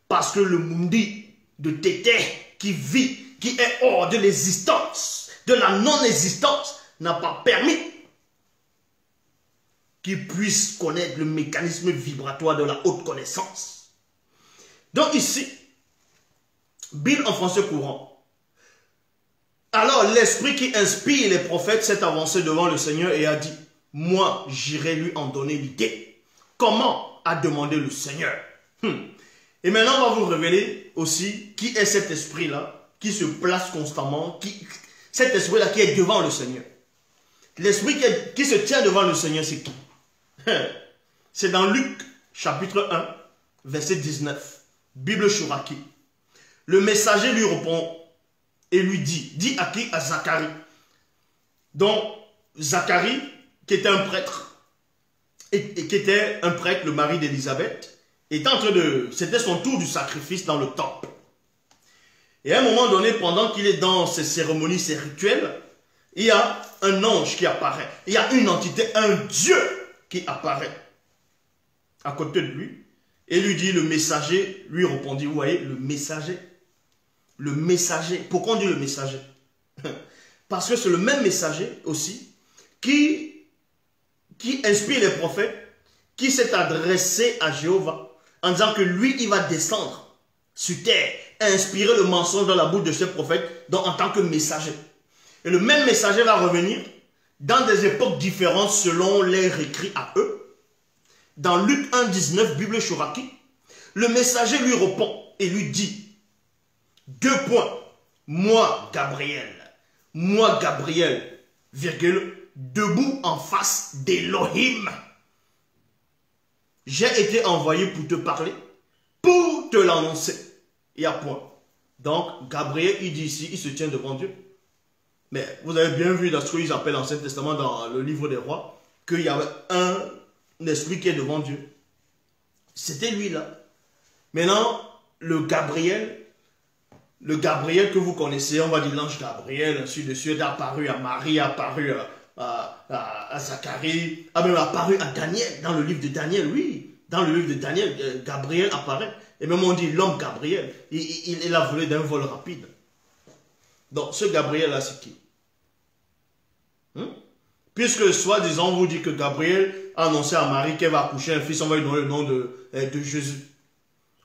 Parce que le mundi de Tété qui vit, qui est hors de l'existence, de la non-existence, n'a pas permis qu'il puisse connaître le mécanisme vibratoire de la haute connaissance. Donc ici, Bible en français courant. Alors l'esprit qui inspire les prophètes s'est avancé devant le Seigneur et a dit, moi j'irai lui en donner l'idée. Comment a demandé le Seigneur. Et maintenant on va vous révéler aussi qui est cet esprit-là, qui se place constamment, cet esprit-là qui est devant le Seigneur. L'esprit qui se tient devant le Seigneur, c'est qui? C'est dans Luc chapitre 1, verset 19. Bible Chouraki. Le messager lui répond et lui dit à qui? À Zacharie. Donc Zacharie, qui était un prêtre, le mari d'Élisabeth, était en train de... C'était son tour du sacrifice dans le temple. Et à un moment donné, pendant qu'il est dans ces cérémonies, ces rituels, il y a un ange qui apparaît. Il y a une entité, un Dieu qui apparaît à côté de lui. Et lui dit, le messager lui répondit, vous voyez, le messager. Le messager. Pourquoi on dit le messager? Parce que c'est le même messager aussi qui inspire les prophètes, qui s'est adressé à Jéhovah en disant que lui, il va descendre sur terre, inspirer le mensonge dans la bouche de ses prophètes, donc en tant que messager. Et le même messager va revenir dans des époques différentes selon les écrits à eux. Dans Luc 1, 19, Bible Chouraki, le messager lui répond et lui dit, 2 points, moi Gabriel, virgule, debout en face d'Élohim. J'ai été envoyé pour te parler, pour te l'annoncer. Il y a point. Donc, Gabriel, il dit ici, il se tient devant Dieu. Mais vous avez bien vu dans ce qu'ils appellent l'Ancien Testament, dans le livre des rois, qu'il y avait un esprit qui est devant Dieu. C'était lui là. Maintenant, le Gabriel que vous connaissez, on va dire l'ange Gabriel, ainsi de suite, apparu à Marie, apparu à Zacharie, a même apparu à Daniel, dans le livre de Daniel, oui. Dans le livre de Daniel, Gabriel apparaît. Et même on dit l'homme Gabriel, il a volé d'un vol rapide. Donc ce Gabriel-là, c'est qui? Puisque soi-disant, on vous dit que Gabriel a annoncé à Marie qu'elle va accoucher un fils, on va lui donner le nom de Jésus.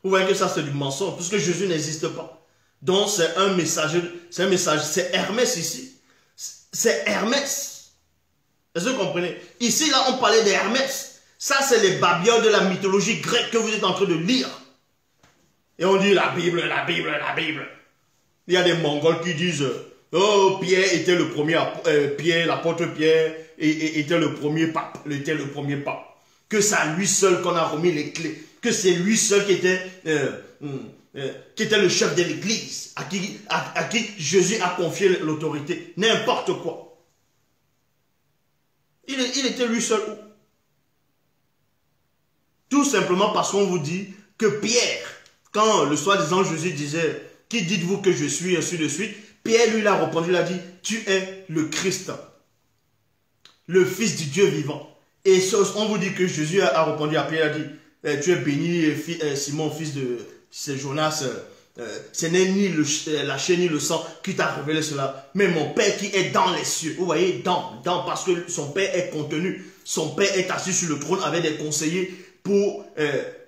Vous voyez que ça c'est du mensonge, puisque Jésus n'existe pas. Donc c'est un messager, c'est Hermès ici. C'est Hermès. Est-ce que vous comprenez? Ici, là, on parlait d'Hermès. Ça, c'est les babioles de la mythologie grecque que vous êtes en train de lire. Et on dit la Bible. Il y a des Mongols qui disent oh, Pierre était le premier, l'apôtre Pierre était le premier pape, que c'est à lui seul qu'on a remis les clés, que c'est lui seul qui était le chef de l'église, à qui Jésus a confié l'autorité, n'importe quoi. Il était lui seul où? Tout simplement parce qu'on vous dit que Pierre, quand le soi-disant Jésus disait, qui dites-vous que je suis, ainsi de suite, Pierre lui a répondu, il a dit, tu es le Christ, le Fils du Dieu vivant. Et on vous dit que Jésus a répondu à Pierre, il a dit, tu es béni, Simon, fils de Jonas, ce n'est ni la chair ni le sang qui t'a révélé cela, mais mon Père qui est dans les cieux. Vous voyez, dans, parce que son Père est contenu. Son Père est assis sur le trône avec des conseillers pour...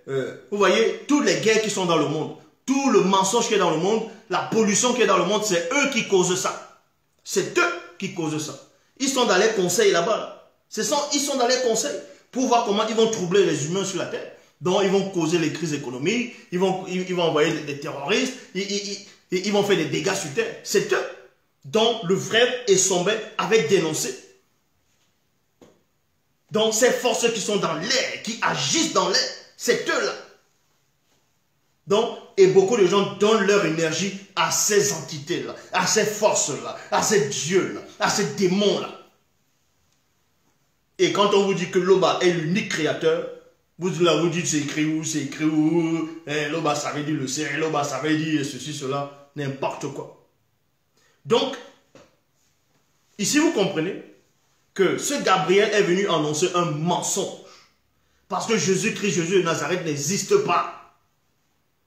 vous voyez, toutes les guerres qui sont dans le monde, tout le mensonge qui est dans le monde, la pollution qui est dans le monde, c'est eux qui causent ça. C'est eux qui causent ça. Ils sont dans les conseils là-bas. Là. Ils sont dans les conseils pour voir comment ils vont troubler les humains sur la terre. Donc, ils vont causer les crises économiques, ils vont envoyer des terroristes, ils vont faire des dégâts sur terre. C'est eux dont le frère et son père avaient dénoncé. Donc, ces forces qui sont dans l'air, qui agissent dans l'air, c'est eux-là. Donc, et beaucoup de gens donnent leur énergie à ces entités-là, à ces forces-là, à ces dieux-là, à ces démons-là. Et quand on vous dit que Loba est l'unique créateur, vous dites c'est écrit où, Loba ça veut dire le ciel, Loba ça veut dire ceci, cela, n'importe quoi. Donc, ici vous comprenez que ce Gabriel est venu annoncer un mensonge. Parce que Jésus-Christ, Jésus de Nazareth n'existe pas.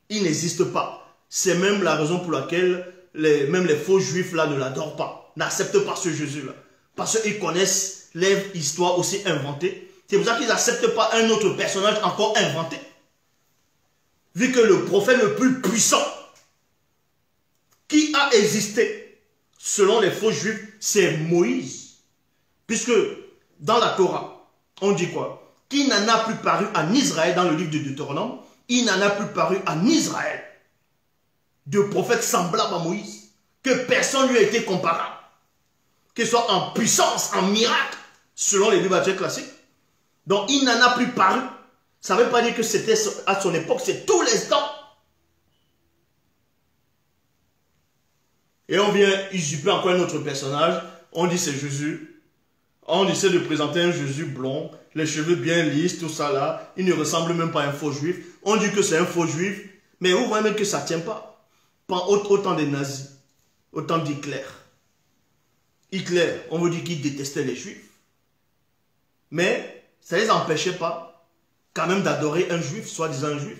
Il n'existe pas. C'est même la raison pour laquelle même les faux juifs là ne l'adorent pas. N'acceptent pas ce Jésus-là. Parce qu'ils connaissent les histoires aussi inventées. C'est pour ça qu'ils n'acceptent pas un autre personnage encore inventé. Vu que le prophète le plus puissant qui a existé, selon les faux juifs, c'est Moïse. Puisque dans la Torah, on dit quoi? Qu'il n'en a plus paru en Israël, dans le livre de Deutéronome, il n'en a plus paru en Israël de prophète semblable à Moïse, que personne lui a été comparable, qu'il soit en puissance, en miracle, selon les livres classiques. Donc il n'en a plus paru. Ça ne veut pas dire que c'était à son époque, c'est tous les temps. Et on vient usurper encore un autre personnage, on dit c'est Jésus. On essaie de présenter un Jésus blond, les cheveux bien lisses, tout ça là. Il ne ressemble même pas à un faux juif. On dit que c'est un faux juif, mais vous voyez même que ça ne tient pas. Autant des nazis, autant d'Hitler. Hitler, on vous dit qu'il détestait les juifs. Mais ça ne les empêchait pas quand même d'adorer un juif, soi-disant un juif,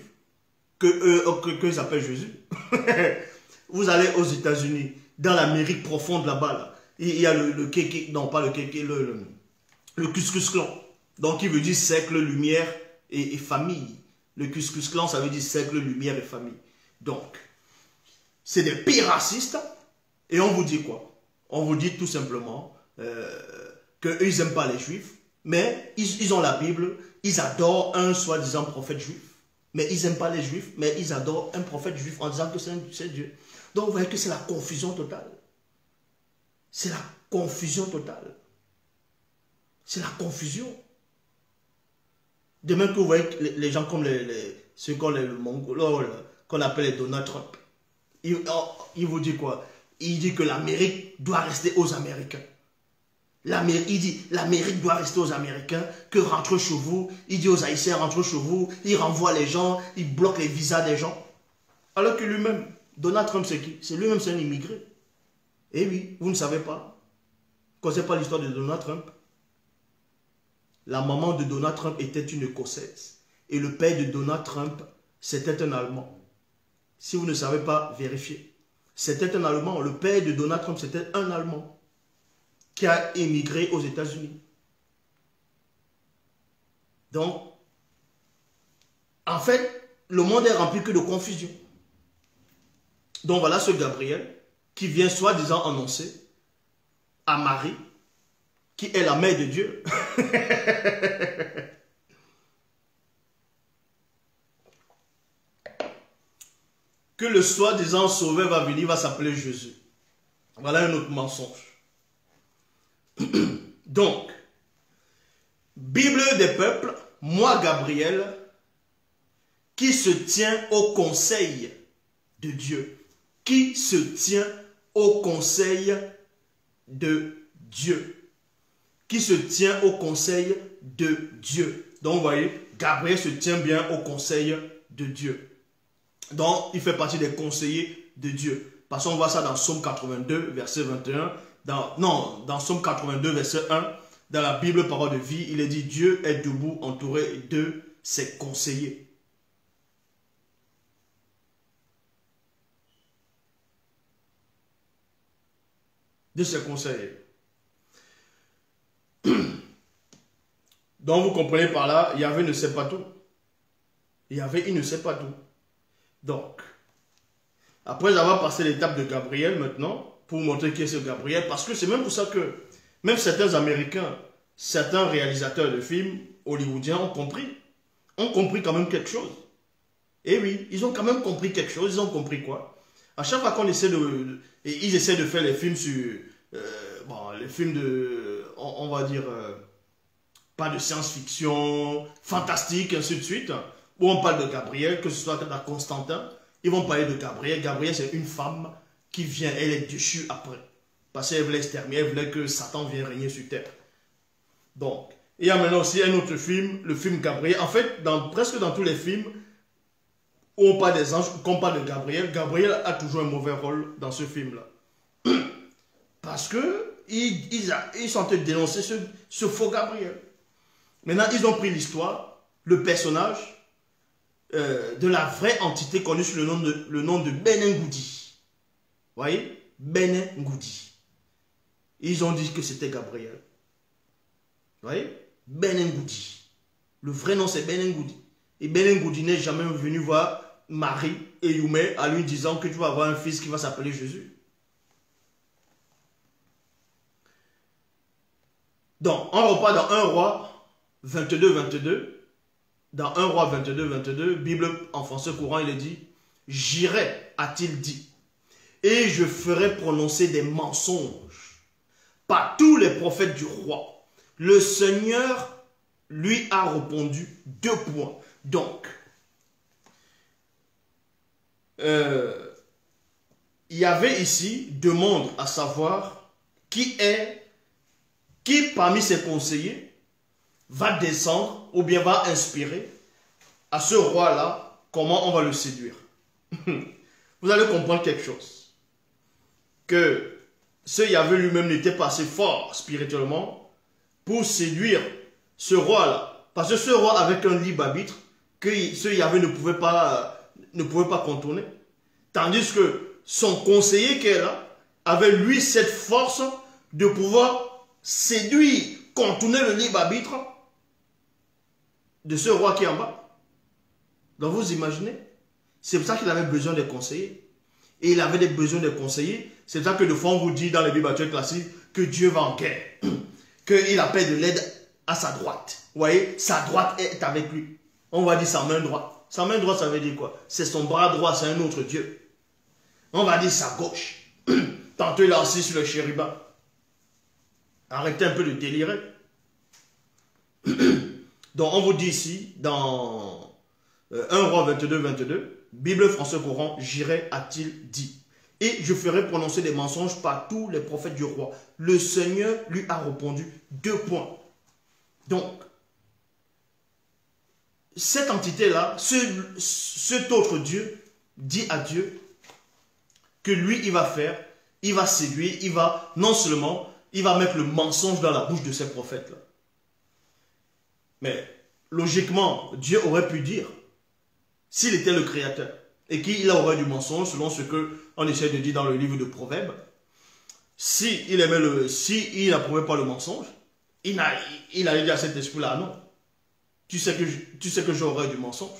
qu'ils appellent Jésus. Vous allez aux États-Unis, dans l'Amérique profonde là-bas, là, il y a le Kéké, non pas le Kéké, le Ku Klux Klan. Donc il veut dire siècle, lumière et famille. Le Ku Klux Klan, ça veut dire siècle, lumière et famille. Donc, c'est des pires racistes. Et on vous dit quoi? On vous dit tout simplement qu'eux, ils n'aiment pas les juifs. Mais ils ont la Bible. Ils adorent un soi-disant prophète juif. Mais ils n'aiment pas les juifs. Mais ils adorent un prophète juif en disant que c'est Dieu. Donc vous voyez que c'est la confusion totale. C'est la confusion totale. C'est la confusion. De même que vous voyez les gens comme ceux qu'on appelle les Donald Trump. Il vous dit quoi? Il dit que l'Amérique doit rester aux Américains. Il dit l'Amérique doit rester aux Américains, que rentrez chez vous. Il dit aux Haïtiens rentrez chez vous. Il renvoie les gens, il bloque les visas des gens. Alors que lui-même, Donald Trump c'est qui? C'est lui-même, c'est un immigré. Eh oui, vous ne savez pas. Vous ne connaissez pas l'histoire de Donald Trump? La maman de Donald Trump était une Écossaise. Et le père de Donald Trump, c'était un Allemand. Si vous ne savez pas, vérifiez. C'était un Allemand. Le père de Donald Trump, c'était un Allemand qui a émigré aux États-Unis. Donc, en fait, le monde est rempli que de confusion. Donc voilà ce Gabriel qui vient soi-disant annoncer à Marie, qui est la mère de Dieu. Que le soi-disant sauveur va venir, va s'appeler Jésus. Voilà un autre mensonge. Donc, Bible des peuples, moi Gabriel, qui se tient au conseil de Dieu. Qui se tient au conseil de Dieu. Qui se tient au conseil de Dieu. Donc, vous voyez, Gabriel se tient bien au conseil de Dieu. Donc, il fait partie des conseillers de Dieu. Parce qu'on voit ça dans Psaume 82, verset 21. Dans Psaume 82, verset 1, dans la Bible, parole de vie, il est dit, Dieu est debout, entouré de ses conseillers. De ses conseillers. Donc, vous comprenez par là, Yahvé ne sait pas tout. Yahvé, il ne sait pas tout. Donc, après avoir passé l'étape de Gabriel maintenant, pour vous montrer qui est ce Gabriel, parce que c'est même pour ça que même certains Américains, certains réalisateurs de films hollywoodiens ont compris quand même quelque chose. Et oui, ils ont quand même compris quelque chose. Ils ont compris quoi? À chaque fois qu'on essaie ils essaient de faire les films sur, les films de, on va dire, pas de science-fiction, fantastique, ainsi de suite, où on parle de Gabriel, que ce soit dans Constantin, ils vont parler de Gabriel. Gabriel, c'est une femme qui vient, elle est déchue après. Parce qu'elle voulait exterminer, elle voulait que Satan vienne régner sur terre. Donc, il y a maintenant aussi un autre film, le film Gabriel. En fait, presque dans tous les films où on parle des anges, qu'on parle de Gabriel, Gabriel a toujours un mauvais rôle dans ce film-là. Parce que ils sont en train de dénoncer ce faux Gabriel. Maintenant, ils ont pris l'histoire le personnage de la vraie entité connue sous le nom de Benengoudi. Vous voyez? Benengoudi. Ils ont dit que c'était Gabriel. Vous voyez? Benengoudi. Le vrai nom c'est Benengoudi. Et Benengoudi n'est jamais venu voir Marie et Youmé en lui disant que tu vas avoir un fils qui va s'appeler Jésus. Donc, on repart dans 1 roi 22, 22. Dans 1 roi 22, 22, Bible en français courant, il est dit, j'irai, a-t-il dit, et je ferai prononcer des mensonges par tous les prophètes du roi. Le Seigneur lui a répondu 2 points. Donc, il y avait ici 2 mondes, à savoir qui parmi ses conseillers va descendre ou bien va inspirer à ce roi-là comment on va le séduire. Vous allez comprendre quelque chose. Que ce Yahvé lui-même n'était pas assez fort spirituellement pour séduire ce roi-là. Parce que ce roi avec un libre arbitre que ce Yahvé ne pouvait pas contourner. Tandis que son conseiller qui est là avait lui cette force de pouvoir séduire, contourner le libre arbitre de ce roi qui est en bas. Donc vous imaginez, c'est pour ça qu'il avait besoin de conseillers. Et il avait des besoins de conseillers. C'est pour ça que de fois on vous dit dans les Bibles classiques que Dieu va en guerre. Qu'il appelle de l'aide à sa droite. Vous voyez, sa droite est avec lui. On va dire sa main droite. Sa main droite, ça veut dire quoi? C'est son bras droit, c'est un autre Dieu. On va dire sa gauche. Tantôt il est assis sur le chérubin. Arrêtez un peu de délirer. Donc on vous dit ici, dans 1 roi 22, 22, Bible français courant, j'irai, a-t-il dit. Et je ferai prononcer des mensonges par tous les prophètes du roi. Le Seigneur lui a répondu 2 points. Donc, cette entité-là, cet autre Dieu, dit à Dieu que lui, il va séduire, non seulement, il va mettre le mensonge dans la bouche de ces prophètes-là. Mais, logiquement, Dieu aurait pu dire, s'il était le créateur, et qu'il aurait du mensonge, selon ce qu'on essaie de dire dans le livre de Proverbes, s'il n'approuvait pas le mensonge, il allait dire à cet esprit-là, non, tu sais que j'aurai du mensonge,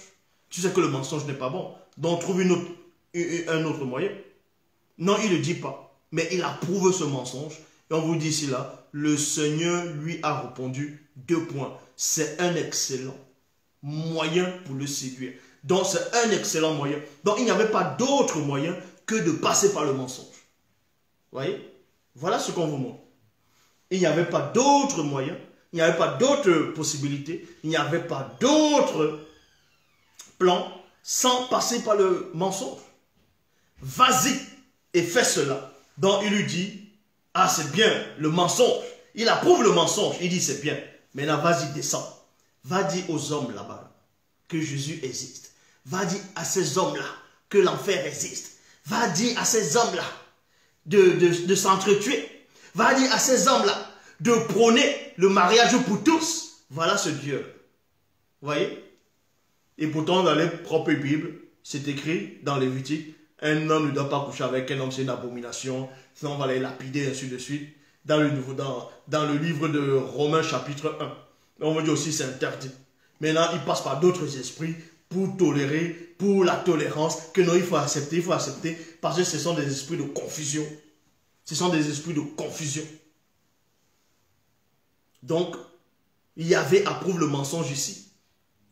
tu sais que le mensonge n'est pas bon, donc trouve un autre moyen. Non, il ne dit pas, mais il approuve ce mensonge, et on vous dit ici là, le Seigneur lui a répondu 2 points. C'est un excellent moyen pour le séduire. Donc c'est un excellent moyen. Donc il n'y avait pas d'autre moyen que de passer par le mensonge. Vous voyez? Voilà ce qu'on vous montre. Il n'y avait pas d'autre moyen, il n'y avait pas d'autre possibilité, il n'y avait pas d'autre plan sans passer par le mensonge. Vas-y et fais cela. Donc il lui dit, ah c'est bien, le mensonge. Il approuve le mensonge, il dit c'est bien. Maintenant vas-y descends. Va dire aux hommes là-bas que Jésus existe. Va dire à ces hommes-là que l'enfer existe. Va dire à ces hommes-là de s'entretuer. Va dire à ces hommes-là de prôner le mariage pour tous. Voilà ce Dieu. Vous voyez? Et pourtant, dans les propres Bibles, c'est écrit dans Lévitique, un homme ne doit pas coucher avec un homme, c'est une abomination. Sinon, on va les lapider, ainsi de suite. Dans le livre de Romains, chapitre 1. On va dire aussi c'est interdit. Maintenant, il passe par d'autres esprits pour tolérer, pour la tolérance, que non, il faut accepter, parce que ce sont des esprits de confusion. Ce sont des esprits de confusion. Donc, Yahvé approuve le mensonge ici.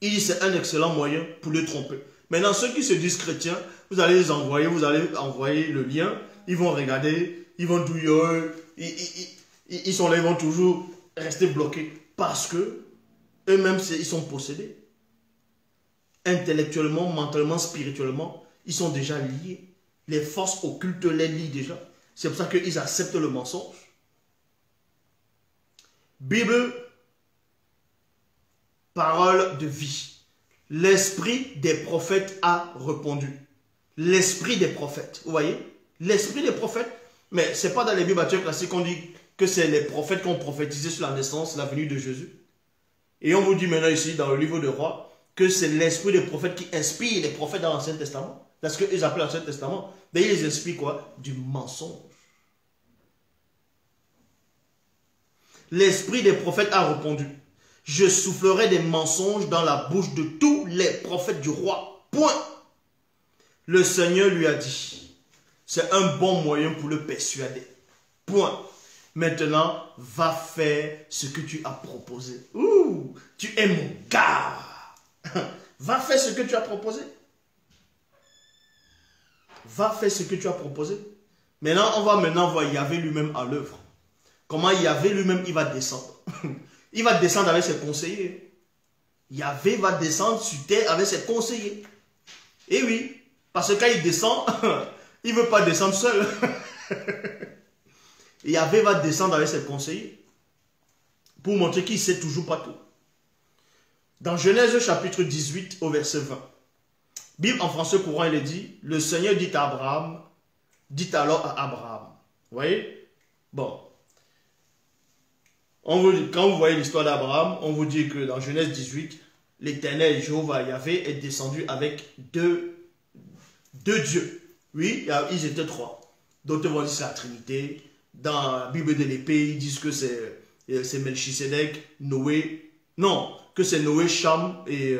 Il dit c'est un excellent moyen pour le tromper. Maintenant, ceux qui se disent chrétiens, vous allez envoyer le lien, ils vont regarder, ils vont douiller, ils sont là, ils vont toujours rester bloqués. Parce que eux-mêmes, ils sont possédés. Intellectuellement, mentalement, spirituellement, ils sont déjà liés. Les forces occultes les lient déjà. C'est pour ça qu'ils acceptent le mensonge. Bible, parole de vie. L'esprit des prophètes a répondu. L'esprit des prophètes. Vous voyez? L'esprit des prophètes. Mais ce n'est pas dans les Bibles classiques qu'on dit que c'est les prophètes qui ont prophétisé sur la naissance, la venue de Jésus. Et on vous dit maintenant ici, dans le livre de Rois, que c'est l'esprit des prophètes qui inspire les prophètes dans l'Ancien Testament. Parce qu'ils appellent l'Ancien Testament. D'ailleurs, ils inspirent quoi? Du mensonge. L'esprit des prophètes a répondu. Je soufflerai des mensonges dans la bouche de tous les prophètes du roi. Point. Le Seigneur lui a dit. C'est un bon moyen pour le persuader. Point. Maintenant, va faire ce que tu as proposé. Ouh, tu es mon gars. Va faire ce que tu as proposé. Va faire ce que tu as proposé. Maintenant, on va voir Yahvé lui-même à l'œuvre. Comment Yahvé lui-même, il va descendre. Il va descendre avec ses conseillers. Yahvé va descendre sur terre avec ses conseillers. Et oui, parce que quand il descend, il ne veut pas descendre seul. Yahvé va descendre avec ses conseillers pour montrer qu'il ne sait toujours pas tout. Dans Genèse chapitre 18 au verset 20, Bible en français courant, il est dit, le Seigneur dit à Abraham, dit alors à Abraham. Vous voyez? Bon. Quand vous voyez l'histoire d'Abraham, on vous dit que dans Genèse 18, l'Éternel Jéhovah Yahvé est descendu avec deux dieux. Oui, ils étaient trois. D'autres vont dire c'est la Trinité. Dans la Bible de l'épée, ils disent que c'est Melchisedec, Noé. Non, que c'est Noé, Cham et...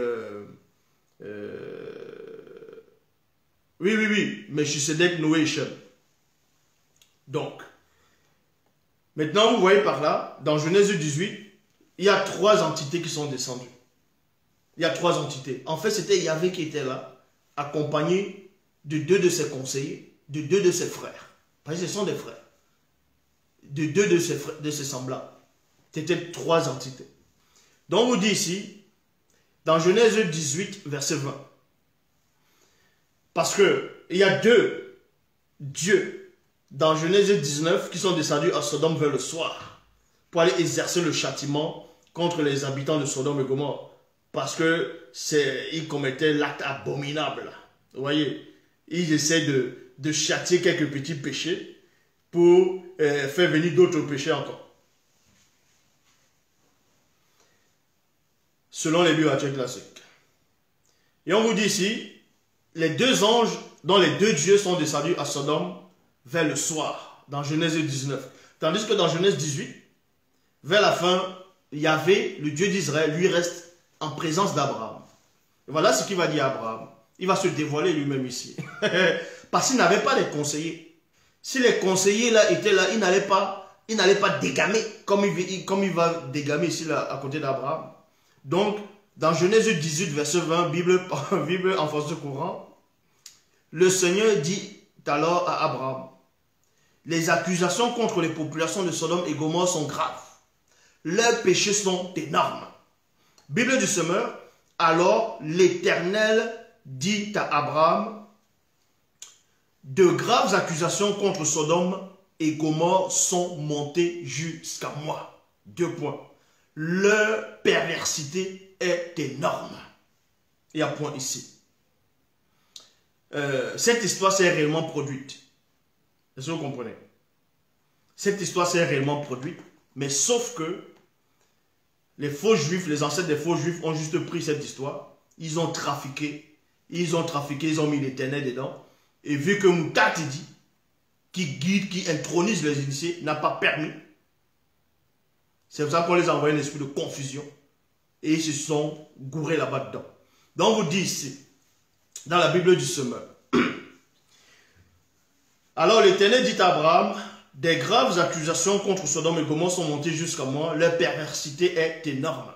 Oui, Melchisedec, Noé et Cham. Donc, maintenant vous voyez par là, dans Genèse 18, il y a trois entités qui sont descendues. Il y a trois entités. En fait, c'était Yahvé qui était là, accompagné de deux de ses conseillers, de deux de ses frères. Parce que ce sont des frères. De deux de ses semblables. C'était trois entités. Donc on vous dit ici, dans Genèse 18, verset 20, parce qu'il y a deux dieux dans Genèse 19 qui sont descendus à Sodome vers le soir pour aller exercer le châtiment contre les habitants de Sodome et Gomorrhe. Parce qu'ils commettaient l'acte abominable. Vous voyez, ils essaient de châtier quelques petits péchés pour faire venir d'autres péchés encore. Selon les bibliothécaires classiques. Et on vous dit ici, les deux anges dont les deux dieux sont descendus à Sodome vers le soir, dans Genèse 19. Tandis que dans Genèse 18, vers la fin, Yahvé, le Dieu d'Israël, lui reste en présence d'Abraham. Voilà ce qu'il va dire à Abraham. Il va se dévoiler lui-même ici. Parce qu'il n'avait pas de conseillers. Si les conseillers là étaient là, il n'allait pas dégamer comme il va dégamer ici là, à côté d'Abraham. Donc, dans Genèse 18, verset 20, Bible en français courant, le Seigneur dit alors à Abraham, les accusations contre les populations de Sodome et Gomorrhe sont graves. Leurs péchés sont énormes. Bible du Semeur, alors l'Éternel dit à Abraham, de graves accusations contre Sodome et Gomorrhe sont montées jusqu'à moi. 2 points. Leur perversité est énorme. Il y a un point ici. Cette histoire s'est réellement produite. Est-ce que vous comprenez? Cette histoire s'est réellement produite, mais sauf que les faux juifs, les ancêtres des faux juifs ont juste pris cette histoire, ils ont trafiqué, ils ont mis l'Éternel dedans, et vu que Moutatidi, qui guide, qui intronise les initiés, n'a pas permis, c'est pour ça qu'on les a envoyé un esprit de confusion, et ils se sont gourés là-bas dedans. Donc on vous dit ici, dans la Bible du Semeur, alors l'Éternel dit à Abraham, des graves accusations contre Sodome et Gomorrhe sont montées jusqu'à moi, leur perversité est énorme.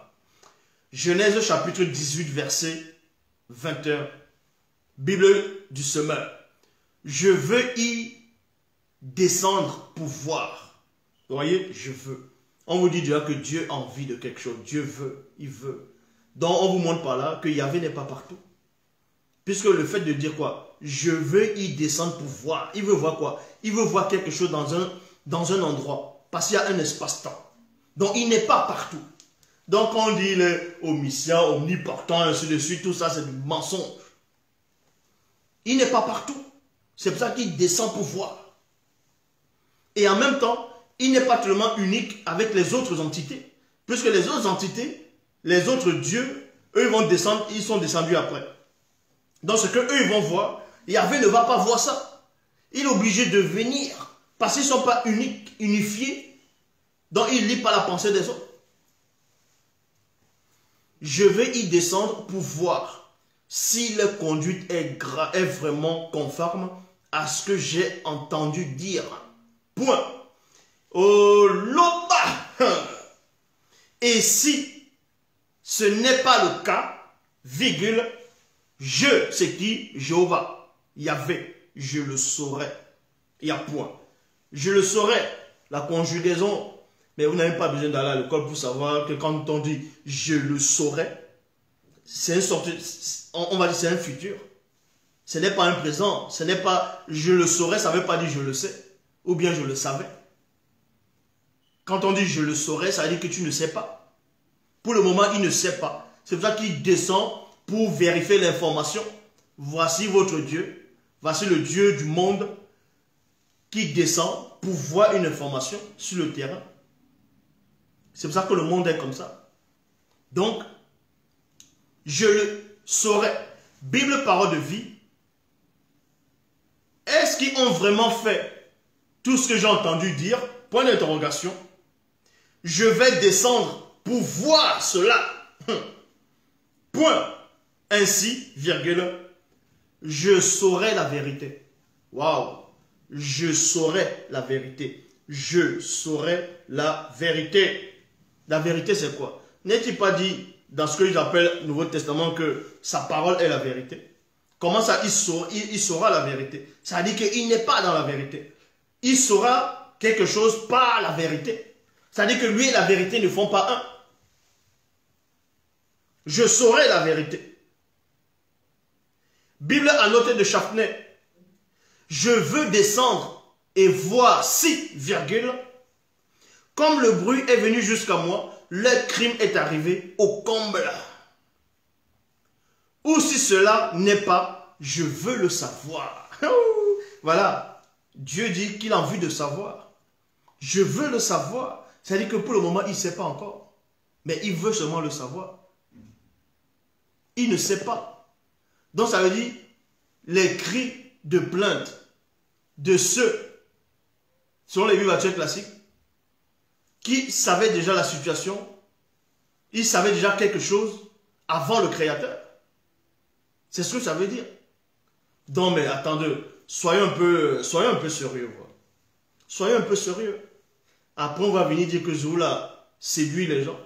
Genèse chapitre 18, verset 21. Bible du Semeur. Je veux y descendre pour voir. Vous voyez, je veux. On vous dit déjà que Dieu a envie de quelque chose. Dieu veut, il veut. Donc on vous montre par là que Yahvé n'est pas partout. Puisque le fait de dire quoi? Je veux y descendre pour voir. Il veut voir quoi? Il veut voir quelque chose dans un endroit. Parce qu'il y a un espace-temps. Donc il n'est pas partout. Donc on dit il est omniscient, omnipotent, ainsi de suite. Tout ça c'est du mensonge. Il n'est pas partout. C'est pour ça qu'il descend pour voir. Et en même temps, il n'est pas tellement unique avec les autres entités. Puisque les autres entités, les autres dieux, eux, ils vont descendre, ils sont descendus après. Donc ce que eux, ils vont voir, Yahvé ne va pas voir ça. Il est obligé de venir, parce qu'ils ne sont pas uniques, unifiés, donc il ne lit pas la pensée des autres. Je vais y descendre pour voir si la conduite est vraiment conforme à ce que j'ai entendu dire. Point. Oh, loba. Et si ce n'est pas le cas, virgule, je, c'est qui? Jéhovah, Yahvé, je le saurai. Il y a point. Je le saurai. La conjugaison, mais vous n'avez pas besoin d'aller à l'école pour savoir que quand on dit je le saurai, c'est une sorte, on va dire c'est un futur. Ce n'est pas un présent. Ce n'est pas je le saurai, ça ne veut pas dire je le sais. Ou bien je le savais. Quand on dit je le saurai, ça veut dire que tu ne sais pas. Pour le moment, il ne sait pas. C'est pour ça qu'il descend pour vérifier l'information. Voici votre Dieu. Voici le Dieu du monde qui descend pour voir une information sur le terrain. C'est pour ça que le monde est comme ça. Donc, je le saurai. Bible, parole de vie. Est-ce qu'ils ont vraiment fait tout ce que j'ai entendu dire? Point d'interrogation. Je vais descendre pour voir cela. Point. Ainsi, virgule, je saurai la vérité. Waouh. Je saurai la vérité. Je saurai la vérité. La vérité, c'est quoi? N'est-il pas dit dans ce qu'ils appellent Nouveau Testament que sa parole est la vérité? Comment ça, il saura la vérité? Ça veut dire qu'il n'est pas dans la vérité. Il saura quelque chose par la vérité. Ça veut dire que lui et la vérité ne font pas un. Je saurai la vérité. Bible annotée de Chafnay. Je veux descendre et voir si, virgule, comme le bruit est venu jusqu'à moi, le crime est arrivé au comble. Ou si cela n'est pas, je veux le savoir. Voilà. Dieu dit qu'il a envie de savoir. Je veux le savoir. C'est-à-dire que pour le moment, il ne sait pas encore. Mais il veut seulement le savoir. Il ne sait pas. Donc ça veut dire les cris de plainte de ceux, selon les bibliothécaires classiques, qui savaient déjà la situation, ils savaient déjà quelque chose avant le Créateur. C'est ce que ça veut dire. Donc, mais attendez, soyons un peu sérieux. Quoi. Soyons un peu sérieux. Après, on va venir dire que Zoula séduit les gens.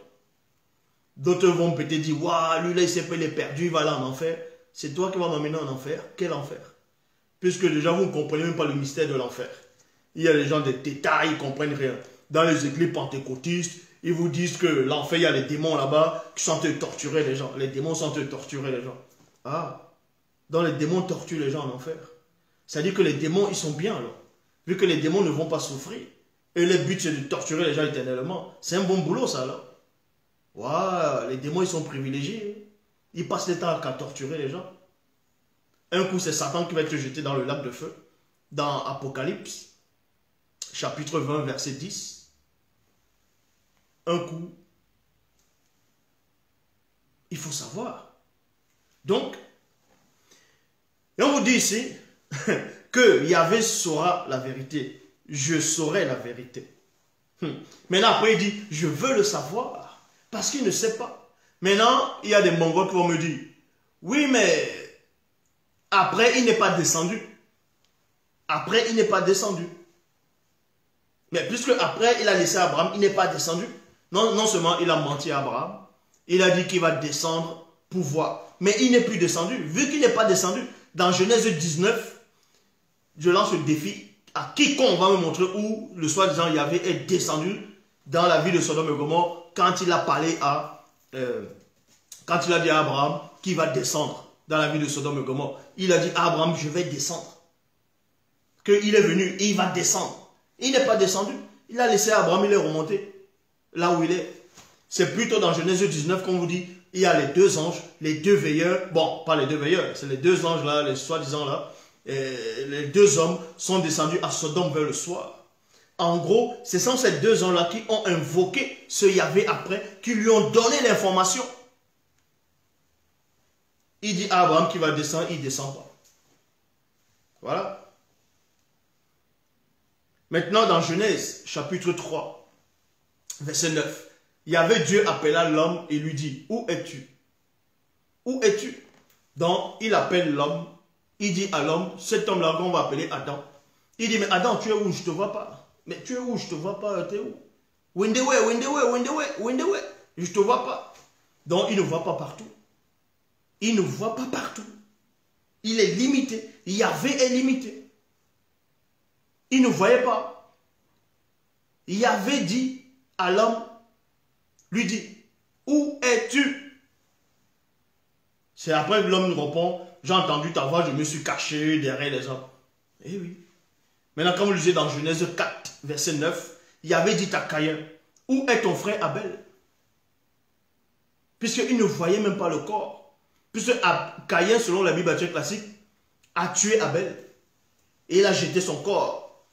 D'autres vont peut-être dire, waouh, lui là, il s'est pas, il est perdu, il va aller en enfer. C'est toi qui vas m'emmener en enfer. Quel enfer? Puisque déjà, vous ne comprenez même pas le mystère de l'enfer. Il y a les gens des détails, ils ne comprennent rien. Dans les églises pentecôtistes, ils vous disent que l'enfer, il y a les démons là-bas qui sont en train de torturer les gens. Les démons sont en train de torturer les gens. Ah, donc les démons torturent les gens en enfer. C'est-à-dire que les démons, ils sont bien alors. Vu que les démons ne vont pas souffrir. Et le but, c'est de torturer les gens éternellement. C'est un bon boulot, ça, alors. Waouh, les démons, ils sont privilégiés. Ils passent le temps à torturer les gens. Un coup, c'est Satan qui va être jeté dans le lac de feu. Dans Apocalypse, chapitre 20, verset 10. Un coup, il faut savoir. Donc, et on vous dit ici que Yahvé saura la vérité. Je saurai la vérité. Maintenant, après, il dit, je veux le savoir. Parce qu'il ne sait pas. Maintenant, il y a des Mongols qui vont me dire, oui, mais après, il n'est pas descendu. Après, il n'est pas descendu. Mais puisque après, il a laissé Abraham, il n'est pas descendu. Non seulement il a menti à Abraham, il a dit qu'il va descendre pour voir. Mais il n'est plus descendu. Vu qu'il n'est pas descendu, dans Genèse 19, je lance le défi à quiconque on va me montrer où le soi-disant Yahvé est descendu dans la ville de Sodome et Gomorrhe quand il a parlé à... quand il a dit à Abraham qu'il va descendre dans la ville de Sodome et Gomorrhe. Il a dit à Abraham, je vais descendre. Qu'il est venu et il va descendre. Il n'est pas descendu. Il a laissé Abraham, il est remonté là où il est. C'est plutôt dans Genèse 19 qu'on vous dit, il y a les deux anges, les deux veilleurs. Bon, pas les deux veilleurs, c'est les deux anges là, les soi-disant là. Et les deux hommes sont descendus à Sodome vers le soir. En gros, ce sont ces deux hommes-là qui ont invoqué ce Yahvé après, qui lui ont donné l'information. Il dit à Abraham qu'il va descendre, il ne descend pas. Voilà. Maintenant, dans Genèse, chapitre 3, verset 9, Yahvé Dieu appela l'homme et lui dit, où es-tu? Où es-tu? Donc, il appelle l'homme, il dit à l'homme, cet homme-là qu'on va appeler Adam. Il dit, mais Adam, tu es où? Je ne te vois pas. Mais tu es où? Je ne te vois pas. Tu es où? Windewe. Je ne te vois pas. Donc, il ne voit pas partout. Il ne voit pas partout. Il est limité. Yahvé est limité. Il ne voyait pas. Yahvé dit à l'homme, lui dit, où es-tu? C'est après que l'homme nous répond, j'ai entendu ta voix, je me suis caché derrière les hommes. Eh oui. Maintenant, quand vous lisez dans Genèse 4, verset 9, Yahvé dit à Caïn, où est ton frère Abel? Puisqu'il ne voyait même pas le corps. Puisque Caïn, selon la Bible classique, a tué Abel. Et il a jeté son corps.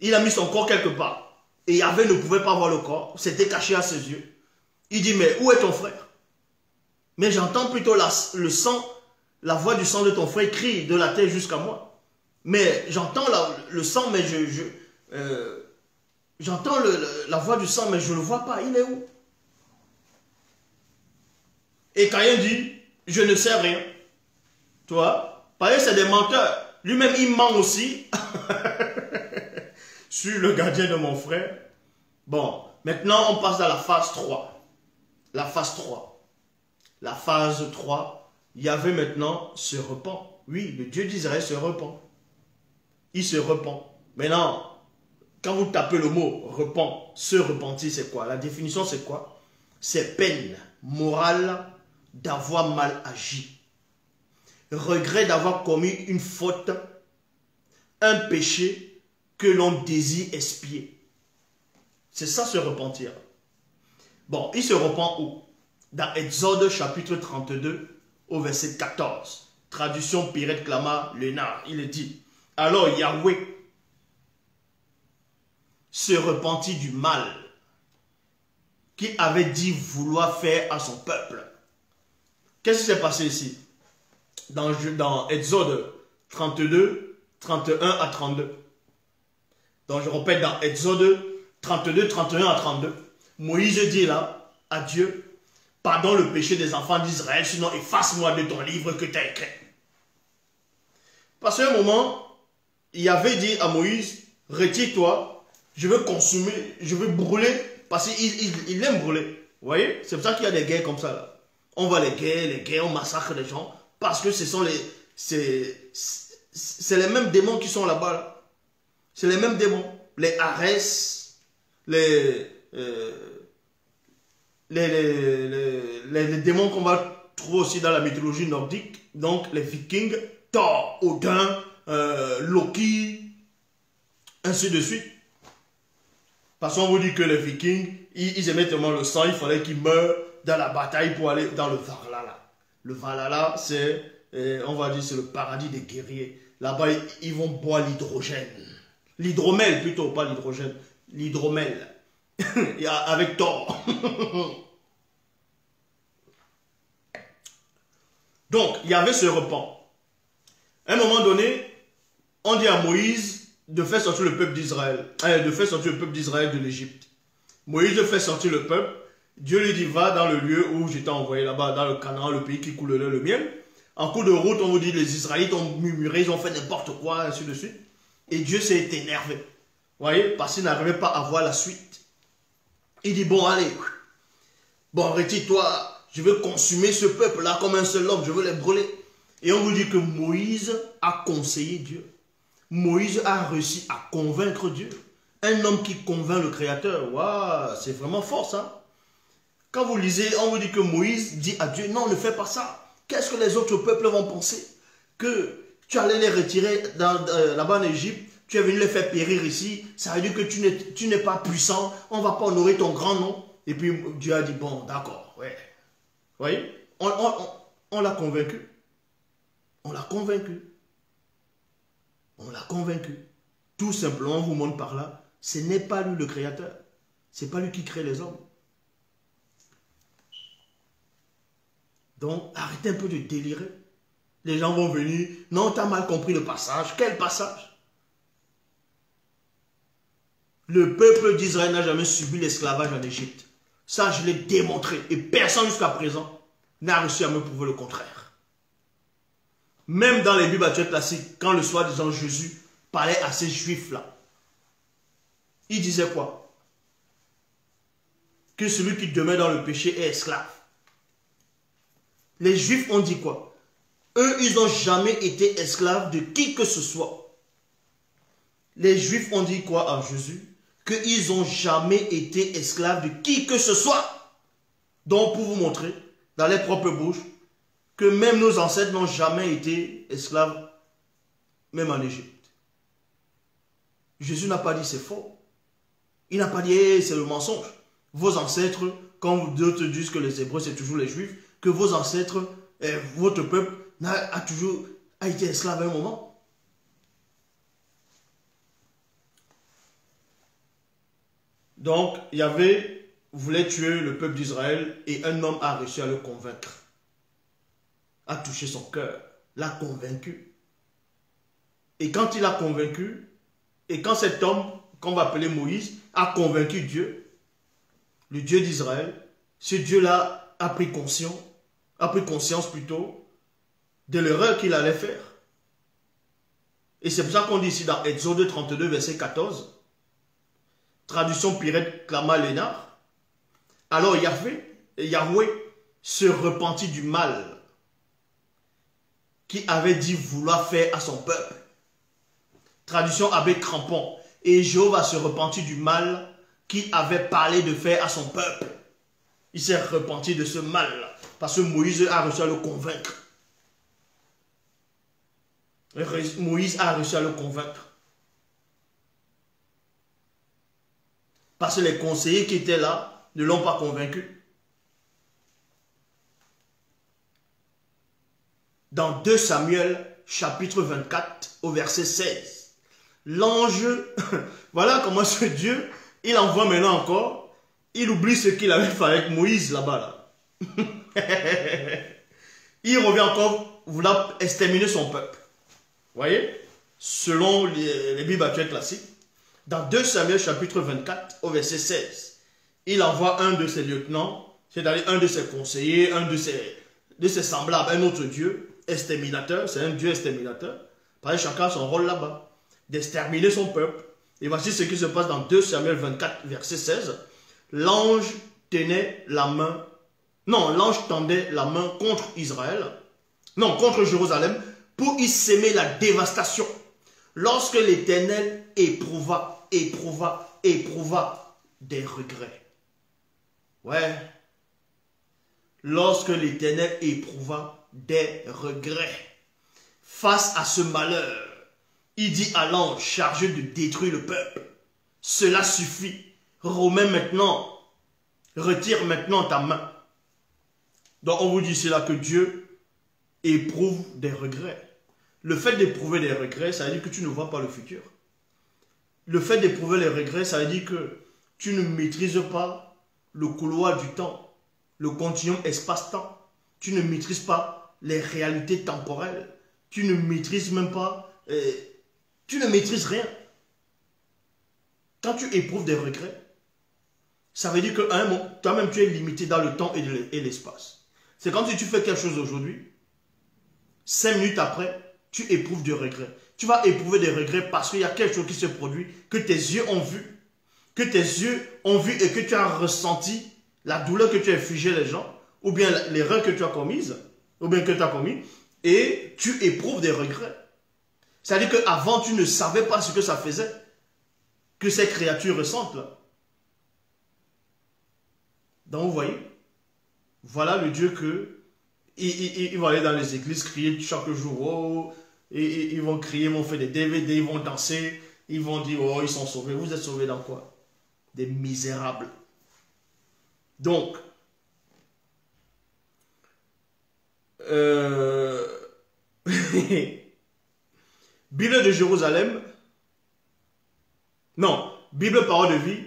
Il a mis son corps quelque part. Et Yahvé ne pouvait pas voir le corps. C'était caché à ses yeux. Il dit, mais où est ton frère? Mais j'entends plutôt le sang, la voix du sang de ton frère crie de la terre jusqu'à moi. Mais j'entends le sang, mais j'entends la voix du sang, mais je ne le vois pas. Il est où? Et Caïn dit, je ne sais rien. Tu vois? Parce que c'est des menteurs. Lui-même, il ment aussi. Sur le gardien de mon frère. Bon, maintenant, on passe à la phase 3. La phase 3. La phase 3, Yahvé maintenant se repent. Oui, le Dieu d'Israël se repent. Il se repent. Maintenant, quand vous tapez le mot repent, se repentir, c'est quoi? La définition, c'est quoi? C'est peine morale d'avoir mal agi. Regret d'avoir commis une faute, un péché que l'on désire expier. C'est ça, se repentir. Bon, il se repent où? Dans Exode chapitre 32 au verset 14. Traduction Pirate Clama Lénard. Il est dit, alors Yahweh se repentit du mal qu'il avait dit vouloir faire à son peuple. Qu'est-ce qui s'est passé ici? Dans Exode 32, 31 à 32. Donc je répète, dans Exode 32, 31 à 32. Moïse dit là à Dieu, pardonne le péché des enfants d'Israël, sinon efface-moi de ton livre que tu as écrit. Parce qu'à un moment, il avait dit à Moïse, retire-toi, je veux consumer, je veux brûler, parce qu'il aime brûler. Vous voyez? C'est pour ça qu'il y a des guerres comme ça. Là. On va les guerres, on massacre les gens, parce que ce sont c'est les mêmes démons qui sont là-bas. Là. C'est les mêmes démons. Les Arès, les démons qu'on va trouver aussi dans la mythologie nordique, donc les Vikings, Thor, Odin, Loki, ainsi de suite. Parce qu'on vous dit que les Vikings, ils aimaient tellement le sang, il fallait qu'ils meurent dans la bataille pour aller dans le Valhalla. Le Valhalla, c'est, on va dire, c'est le paradis des guerriers. Là-bas, ils vont boire l'hydrogène. L'hydromel plutôt, pas l'hydrogène. L'hydromel. Avec Thor. Donc, il y avait ce repent. À un moment donné, on dit à Moïse de faire sortir le peuple d'Israël. De faire sortir le peuple d'Israël de l'Égypte. Moïse fait sortir le peuple. Dieu lui dit, va dans le lieu où je t'ai envoyé là-bas, dans le Canaan, le pays qui coule le miel. En cours de route, on vous dit, les Israélites ont murmuré, ils ont fait n'importe quoi, ainsi de suite. Et Dieu s'est énervé. Vous voyez, parce qu'il n'arrivait pas à voir la suite. Il dit, bon, allez, bon, retire-toi, je veux consumer ce peuple-là comme un seul homme, je veux les brûler. Et on vous dit que Moïse a conseillé Dieu. Moïse a réussi à convaincre Dieu. Un homme qui convainc le Créateur, waouh, c'est vraiment fort ça. Quand vous lisez, on vous dit que Moïse dit à Dieu, non, ne fais pas ça. Qu'est-ce que les autres peuples vont penser? Que tu allais les retirer là-bas en Égypte, tu es venu les faire périr ici, ça veut dire que tu n'es pas puissant, on ne va pas honorer ton grand nom. Et puis Dieu a dit, bon, d'accord, ouais. Vous voyez? On l'a convaincu. On l'a convaincu. On l'a convaincu. Tout simplement, on vous montre par là Ce n'est pas lui le créateur. Ce n'est pas lui qui crée les hommes. Donc, arrêtez un peu de délirer. Les gens vont venir. Non, tu as mal compris le passage. Quel passage? Le peuple d'Israël n'a jamais subi l'esclavage en Égypte. Ça, je l'ai démontré. Et personne jusqu'à présent n'a réussi à me prouver le contraire. Même dans les Bibles actuelles classiques, quand le soi-disant Jésus parlait à ces juifs-là, il disait quoi? Que celui qui demeure dans le péché est esclave. Les juifs ont dit quoi? Eux, ils n'ont jamais été esclaves de qui que ce soit. Les juifs ont dit quoi à Jésus? Qu'ils n'ont jamais été esclaves de qui que ce soit. Donc, pour vous montrer, dans les propres bouches, que même nos ancêtres n'ont jamais été esclaves, même en Égypte. Jésus n'a pas dit c'est faux. Il n'a pas dit hey, c'est le mensonge. Vos ancêtres, quand d'autres disent que les Hébreux c'est toujours les Juifs, que vos ancêtres, votre peuple a été esclave à un moment. Donc, Yahvé voulait tuer le peuple d'Israël et un homme a réussi à le convaincre. A touché son cœur, l'a convaincu. Et quand il a convaincu, et quand cet homme, qu'on va appeler Moïse, a convaincu Dieu, le Dieu d'Israël, ce Dieu-là a pris conscience plutôt de l'erreur qu'il allait faire. Et c'est pour ça qu'on dit ici dans Exode 32, verset 14, traduction Pirette Clama Lénard, alors Yahweh se repentit du mal qu'il avait dit vouloir faire à son peuple. Traduction Abbé Crampon. Et Jéhovah se repentit du mal qu'il avait parlé de faire à son peuple. Il s'est repenti de ce mal parce que Moïse a réussi à le convaincre. Moïse a réussi à le convaincre. Parce que les conseillers qui étaient là ne l'ont pas convaincu. Dans 2 Samuel, chapitre 24, au verset 16, l'ange, voilà comment ce Dieu, il envoie maintenant encore, il oublie ce qu'il avait fait avec Moïse là-bas. Là. Il revient encore vouloir exterminer son peuple. Vous voyez? Selon les Bibles actuelles classiques, dans 2 Samuel chapitre 24 au verset 16, il envoie un de ses lieutenants, c'est-à-dire un de ses conseillers, un de ses semblables, un autre Dieu, exterminateur, c'est un Dieu exterminateur. Parce que chacun a son rôle là-bas, d'exterminer son peuple. Et voici ce qui se passe dans 2 Samuel 24 verset 16. L'ange tenait la main, non, l'ange tendait la main contre Israël, non, contre Jérusalem, pour y s'aimer la dévastation. Lorsque l'Éternel éprouva des regrets. Ouais. Lorsque l'Éternel éprouva des regrets face à ce malheur, il dit à l'ange chargé de détruire le peuple, cela suffit, remets maintenant, retire maintenant ta main. Donc on vous dit c'est là que Dieu éprouve des regrets. Le fait d'éprouver des regrets, ça veut dire que tu ne vois pas le futur. Le fait d'éprouver les regrets, ça veut dire que tu ne maîtrises pas le couloir du temps, le continuum espace-temps. Tu ne maîtrises pas les réalités temporelles. Tu ne maîtrises même pas, tu ne maîtrises rien. Quand tu éprouves des regrets, ça veut dire qu'à un moment, toi-même tu es limité dans le temps et l'espace. C'est comme si tu fais quelque chose aujourd'hui, 5 minutes après, tu éprouves des regrets. Tu vas éprouver des regrets parce qu'il y a quelque chose qui se produit, que tes yeux ont vu. Que tes yeux ont vu et que tu as ressenti la douleur que tu as infligée les gens, ou bien l'erreur que tu as commise, ou bien que tu as commis, et tu éprouves des regrets. C'est-à-dire qu'avant, tu ne savais pas ce que ça faisait, que ces créatures ressentent là. Donc vous voyez, voilà le Dieu que ils vont aller dans les églises, crier chaque jour, oh, et ils vont crier, ils vont faire des DVD, ils vont danser, ils vont dire, oh, ils sont sauvés. Vous êtes sauvés dans quoi? Des misérables. Donc, Bible de Jérusalem, non, Bible parole de vie,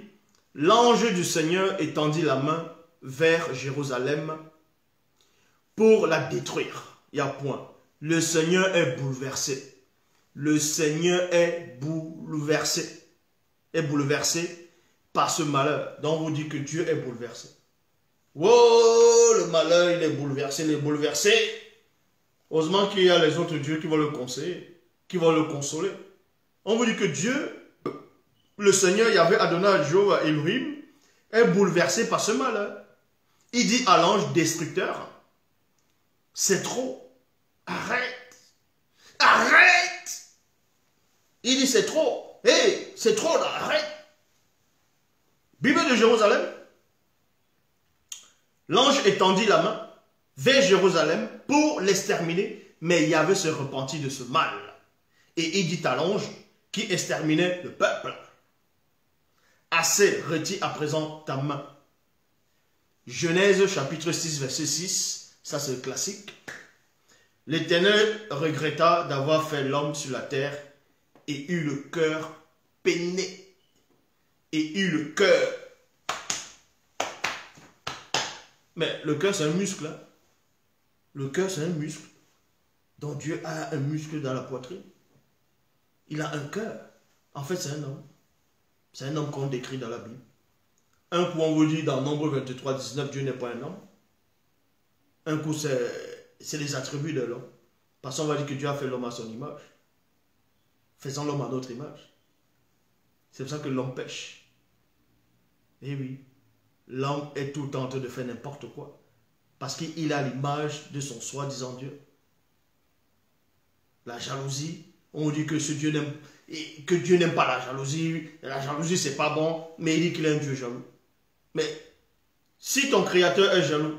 l'ange du Seigneur étendit la main vers Jérusalem pour la détruire. Il y a point. Le Seigneur est bouleversé. Le Seigneur est bouleversé. Est bouleversé par ce malheur. Donc on vous dit que Dieu est bouleversé. Oh, le malheur, il est bouleversé, il est bouleversé. Heureusement qu'il y a les autres dieux qui vont le conseiller, qui vont le consoler. On vous dit que Dieu, le Seigneur Yahvé Adonai Jéhovah Elohim, est bouleversé par ce malheur. Il dit à l'ange destructeur, c'est trop, arrête, arrête. Il dit c'est trop, hé, c'est trop là, arrête. Bible de Jérusalem, l'ange étendit la main vers Jérusalem pour l'exterminer, mais Yahvé se repentit de ce mal. Et il dit à l'ange qui exterminait le peuple, assez, retire à présent ta main. Genèse chapitre 6 verset 6, ça c'est le classique. L'Éternel regretta d'avoir fait l'homme sur la terre et eut le cœur peiné. Et eut le cœur. Mais le cœur c'est un muscle. Hein? Le cœur c'est un muscle. Donc Dieu a un muscle dans la poitrine. Il a un cœur. En fait c'est un homme. C'est un homme qu'on décrit dans la Bible. Un coup, on vous dit dans Nombre 23, 19, Dieu n'est pas un homme. Un coup, c'est les attributs de l'homme. Parce qu'on va dire que Dieu a fait l'homme à son image. Faisant l'homme à notre image. C'est pour ça que l'homme pêche. Et oui, l'homme est tout le temps en train de faire n'importe quoi. Parce qu'il a l'image de son soi-disant Dieu. La jalousie, on dit que ce Dieu n'aime que Dieu n'aime pas la jalousie. La jalousie, c'est pas bon, mais il dit qu'il est un Dieu jaloux. Mais si ton créateur est jaloux,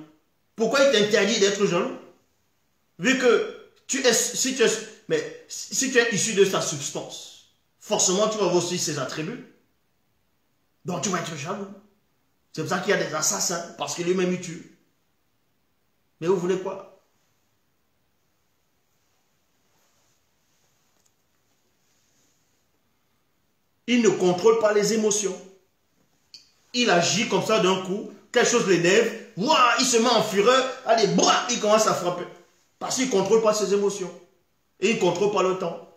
pourquoi il t'interdit d'être jaloux? Vu que si tu es issu de sa substance, forcément tu vas avoir aussi ses attributs. Donc tu vas être jaloux. C'est pour ça qu'il y a des assassins, parce que lui-même il tue. Mais vous voulez quoi? Il ne contrôle pas les émotions. Il agit comme ça d'un coup, quelque chose l'énerve, il se met en fureur, allez, il commence à frapper. Parce qu'il ne contrôle pas ses émotions. Et il ne contrôle pas le temps.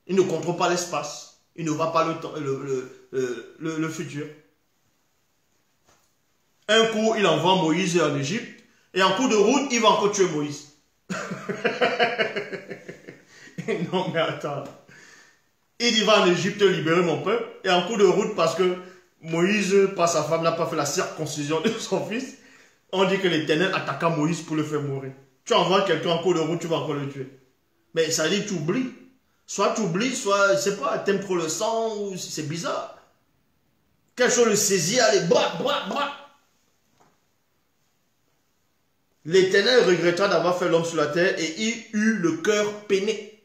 Il ne contrôle pas l'espace. Il ne voit pas le temps, le futur. Un coup, il envoie Moïse en Égypte, et en cours de route, il va encore tuer Moïse. Non mais attends. Il y va en Égypte libérer mon peuple, et en cours de route, parce que Moïse, par sa femme, n'a pas fait la circoncision de son fils, on dit que l'Éternel attaqua Moïse pour le faire mourir. Tu envoies quelqu'un en cours de route, tu vas encore le tuer. Mais ça dit, tu oublies. Soit tu oublies, soit, je sais pas, t'aimes trop le sang, ou c'est bizarre. Quelque chose le saisit, allez, L'Éternel regretta d'avoir fait l'homme sur la terre, et il eut le cœur peiné.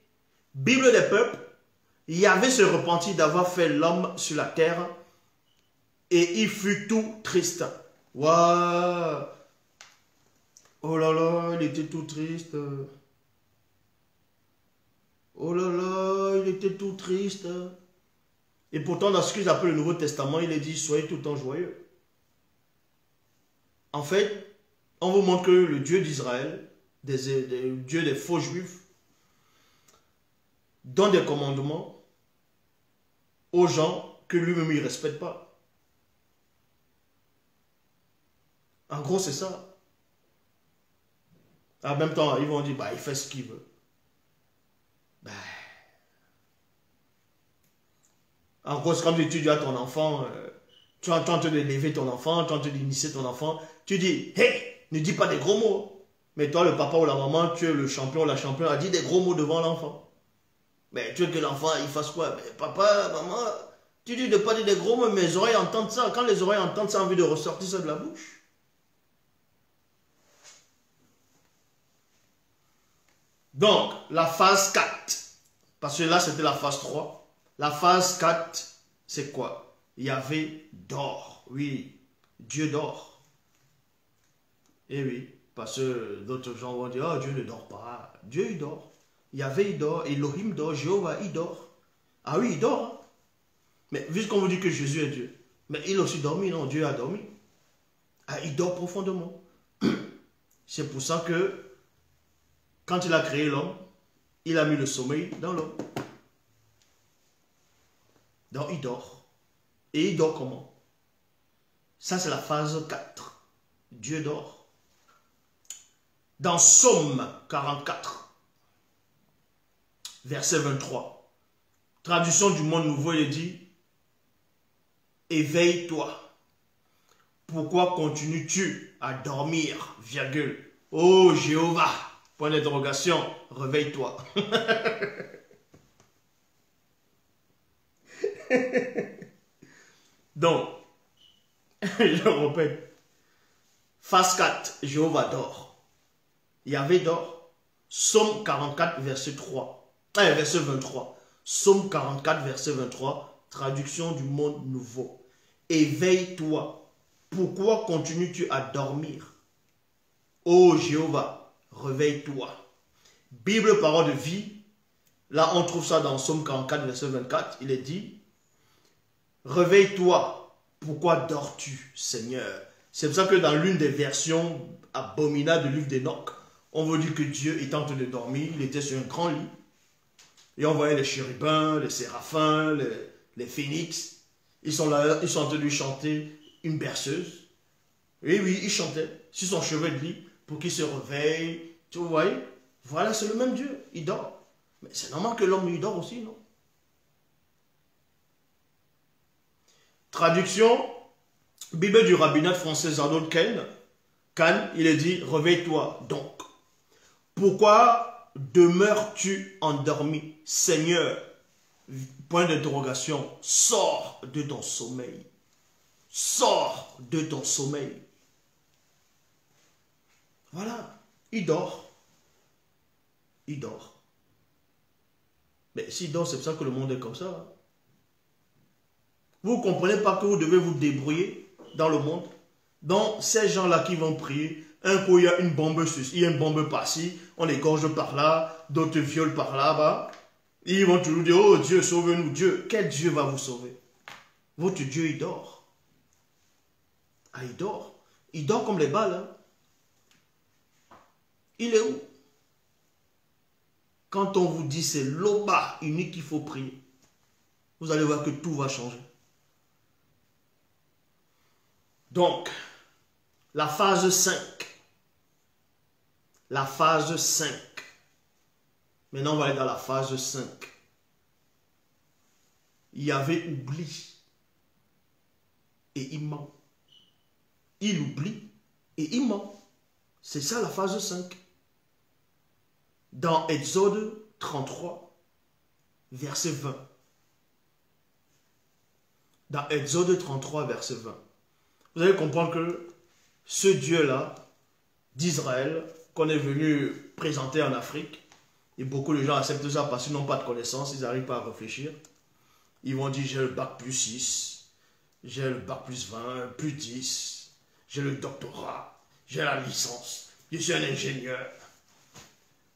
Bible des peuples, Yahvé se repentit d'avoir fait l'homme sur la terre et il fut tout triste. Waouh! Oh là là, il était tout triste. Oh là là, il était tout triste. Et pourtant, dans ce qu'ils appellent le Nouveau Testament, il est dit, soyez tout le temps joyeux. En fait, on vous montre que le Dieu d'Israël, le Dieu des faux juifs, donne des commandements aux gens que lui-même il ne respecte pas. En gros, c'est ça. En même temps, ils vont dire, il fait ce qu'il veut. En gros, c'est comme si tu dis à ton enfant, tu entends te d'élever ton enfant, tu entends d'initier ton enfant, tu dis, hey, ne dis pas des gros mots. Mais toi, le papa ou la maman, tu es le champion ou la championne, a dit des gros mots devant l'enfant. Mais tu veux que l'enfant, il fasse quoi? Mais papa, maman, tu dis de ne pas dire des gros mots, mais mes oreilles entendent ça. Quand les oreilles entendent ça, envie de ressortir ça de la bouche. Donc, la phase 4. Parce que là, c'était la phase 3. La phase 4, c'est quoi? Yahvé dort. Oui, Dieu dort. Et oui, parce que d'autres gens vont dire, oh, Dieu ne dort pas. Dieu, il dort. Yahvé, il dort. Elohim dort. Jéhovah, il dort. Ah oui, il dort. Mais vu qu'on vous dit que Jésus est Dieu, mais il a aussi dormi, non? Dieu a dormi. Ah, il dort profondément. C'est pour ça que quand il a créé l'homme, il a mis le sommeil dans l'homme. Donc il dort. Et il dort comment? Ça c'est la phase 4. Dieu dort. Dans Psaume 44, verset 23, traduction du Monde Nouveau, il dit: éveille-toi. Pourquoi continues-tu à dormir, virgule? Oh Jéhovah, point d'interrogation, réveille-toi. Donc, je répète, phase 4, Jéhovah dort. Yahvé dort. Psaume 44, verset 3. Verset 23. Psaume 44, verset 23, traduction du Monde Nouveau. Éveille-toi. Pourquoi continues-tu à dormir? Ô Jéhovah, réveille-toi. Bible, parole de vie. Là, on trouve ça dans Psaume 44, verset 24. Il est dit: réveille-toi. Pourquoi dors-tu, Seigneur? C'est pour ça que dans l'une des versions abominables du livre d'Enoch, on veut dire que Dieu est en train de dormir. Il était sur un grand lit. Et on voyait les chérubins, les séraphins, les phénix. Ils sont là, ils sont en train de lui chanter une berceuse. Oui, oui, il chantait sur son chevet de lit pour qu'il se réveille. Tu vois, voilà, c'est le même Dieu. Il dort. Mais c'est normal que l'homme, il dort aussi, non? Traduction, Bible du rabbinat français Arnold Kahn, il est dit: réveille-toi donc. Pourquoi demeures-tu endormi, Seigneur? Point d'interrogation. Sors de ton sommeil. Sors de ton sommeil. Voilà. Il dort. Il dort. Mais s'il dort, c'est pour ça que le monde est comme ça. Vous ne comprenez pas que vous devez vous débrouiller dans le monde? Donc, ces gens-là qui vont prier, un coup, il y a une bombe il y a une bombe par-ci, on égorge par là, d'autres violent par là-bas. Ils vont toujours dire: oh Dieu, sauve-nous. Dieu, quel Dieu va vous sauver? Votre Dieu, il dort. Ah, il dort. Il dort comme les balles. Hein? Il est où? Quand on vous dit c'est l'Oba unique qu'il faut prier, vous allez voir que tout va changer. Donc, la phase 5. La phase 5. Maintenant, on va aller dans la phase 5. Il y avait oubli. Et il ment. Il oublie et il ment. C'est ça la phase 5. Dans Exode 33, verset 20. Dans Exode 33, verset 20. Vous allez comprendre que ce Dieu-là, d'Israël, qu'on est venu présenter en Afrique, et beaucoup de gens acceptent ça parce qu'ils n'ont pas de connaissances, ils n'arrivent pas à réfléchir. Ils vont dire: j'ai le bac plus 6, j'ai le bac plus 20, plus 10, j'ai le doctorat, j'ai la licence, je suis un ingénieur.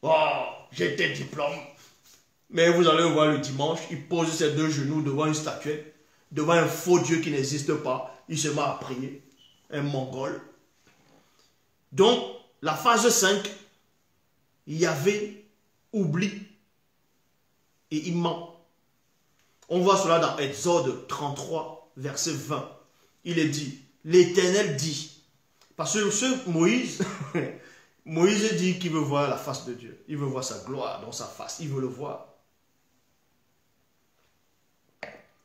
Oh, j'ai tes diplômes. Mais vous allez voir le dimanche, il pose ses deux genoux devant une statuette, devant un faux Dieu qui n'existe pas. Il se met à prier. Un mongol. Donc, la phase 5, Yahvé oublie et il ment. On voit cela dans Exode 33, verset 20. Il est dit: l'Éternel dit. Parce que ce Moïse, Moïse dit qu'il veut voir la face de Dieu. Il veut voir sa gloire dans sa face. Il veut le voir.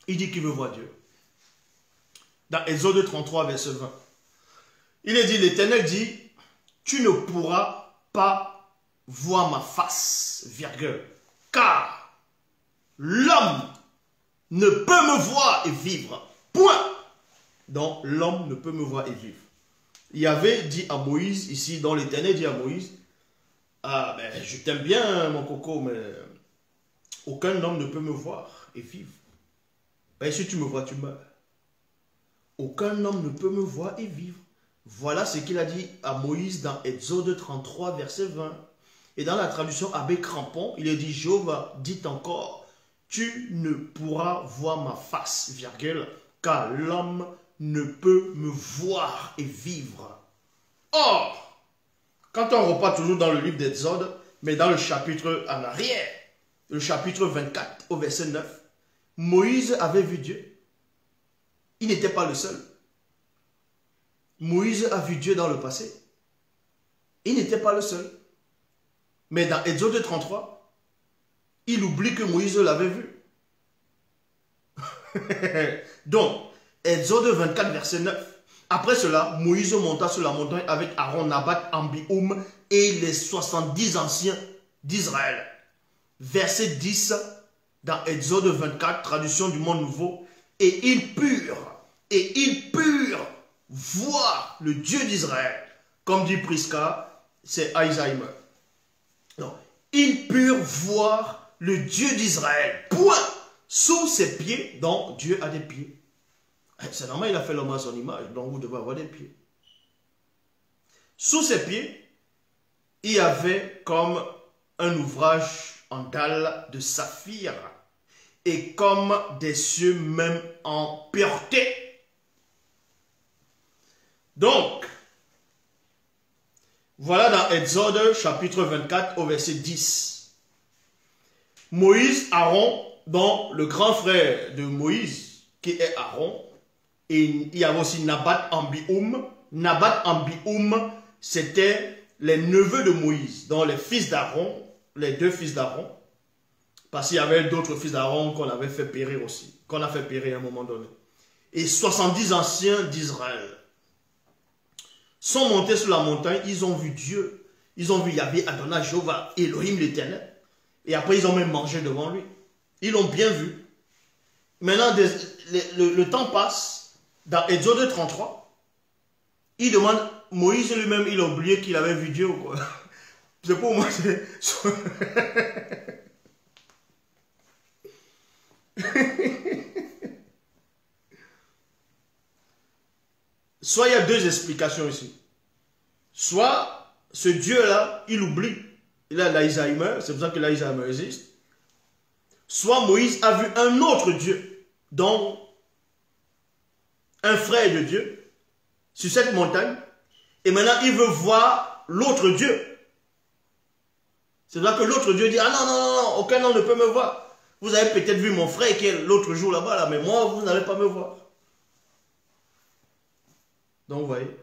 Il dit qu'il veut voir Dieu. Dans Exode 33, verset 20. Il est dit, l'Éternel dit: tu ne pourras pas voir ma face, virgule, car l'homme ne peut me voir et vivre. Point. Donc, l'homme ne peut me voir et vivre. Il y avait dit à Moïse, ici, dans l'Éternel dit à Moïse: ah, ben, je t'aime bien, mon coco, mais aucun homme ne peut me voir et vivre. Ben, si tu me vois, tu meurs. Aucun homme ne peut me voir et vivre. Voilà ce qu'il a dit à Moïse dans Exode 33, verset 20. Et dans la traduction Abbé Crampon, il est dit: Jéhovah dit encore: tu ne pourras voir ma face, virgule, car l'homme ne peut me voir et vivre. Or, quand on repart toujours dans le livre d'Exode, mais dans le chapitre en arrière, le chapitre 24 au verset 9, Moïse avait vu Dieu. Il n'était pas le seul. Moïse a vu Dieu dans le passé. Il n'était pas le seul. Mais dans Exode 33, il oublie que Moïse l'avait vu. Donc, Exode 24, verset 9. Après cela, Moïse monta sur la montagne avec Aaron, Nabat, Ambioum et les 70 anciens d'Israël. Verset 10 dans Exode 24, traduction du Monde Nouveau. Et ils purent voir le Dieu d'Israël. Comme dit Prisca, c'est Alzheimer. Non, ils purent voir le Dieu d'Israël. Point. Sous ses pieds, donc Dieu a des pieds. C'est normal, il a fait l'homme à son image, donc vous devez avoir des pieds. Sous ses pieds, il y avait comme un ouvrage en dalle de saphir et comme des cieux même en pureté. Donc, voilà dans Exode chapitre 24 au verset 10. Moïse, Aaron, dont le grand frère de Moïse, qui est Aaron, et il y avait aussi Nabat, Ambioum. Nabat, Ambioum, c'était les neveux de Moïse, dont les fils d'Aaron, les deux fils d'Aaron, parce qu'il y avait d'autres fils d'Aaron qu'on avait fait périr aussi, qu'on a fait périr à un moment donné. Et 70 anciens d'Israël sont montés sur la montagne, ils ont vu Dieu, ils ont vu Yahvé, Adonai, Jéhovah, Elohim l'Éternel, et après ils ont même mangé devant lui. Ils l'ont bien vu. Maintenant, le temps passe. Dans Exode 33, il demande, Moïse lui-même, il a oublié qu'il avait vu Dieu ou quoi. C'est pour moi, c'est... Soit il y a deux explications ici. Soit ce Dieu-là, il oublie. Il a l'Alzheimer, c'est pour ça que l'Alzheimer existe. Soit Moïse a vu un autre Dieu, dont un frère de Dieu, sur cette montagne, et maintenant il veut voir l'autre Dieu. C'est là que l'autre Dieu dit, ah non, non, non, non, aucun homme ne peut me voir. Vous avez peut-être vu mon frère qui est l'autre jour là-bas, là, mais moi, vous n'allez pas me voir. Donc, vous voyez,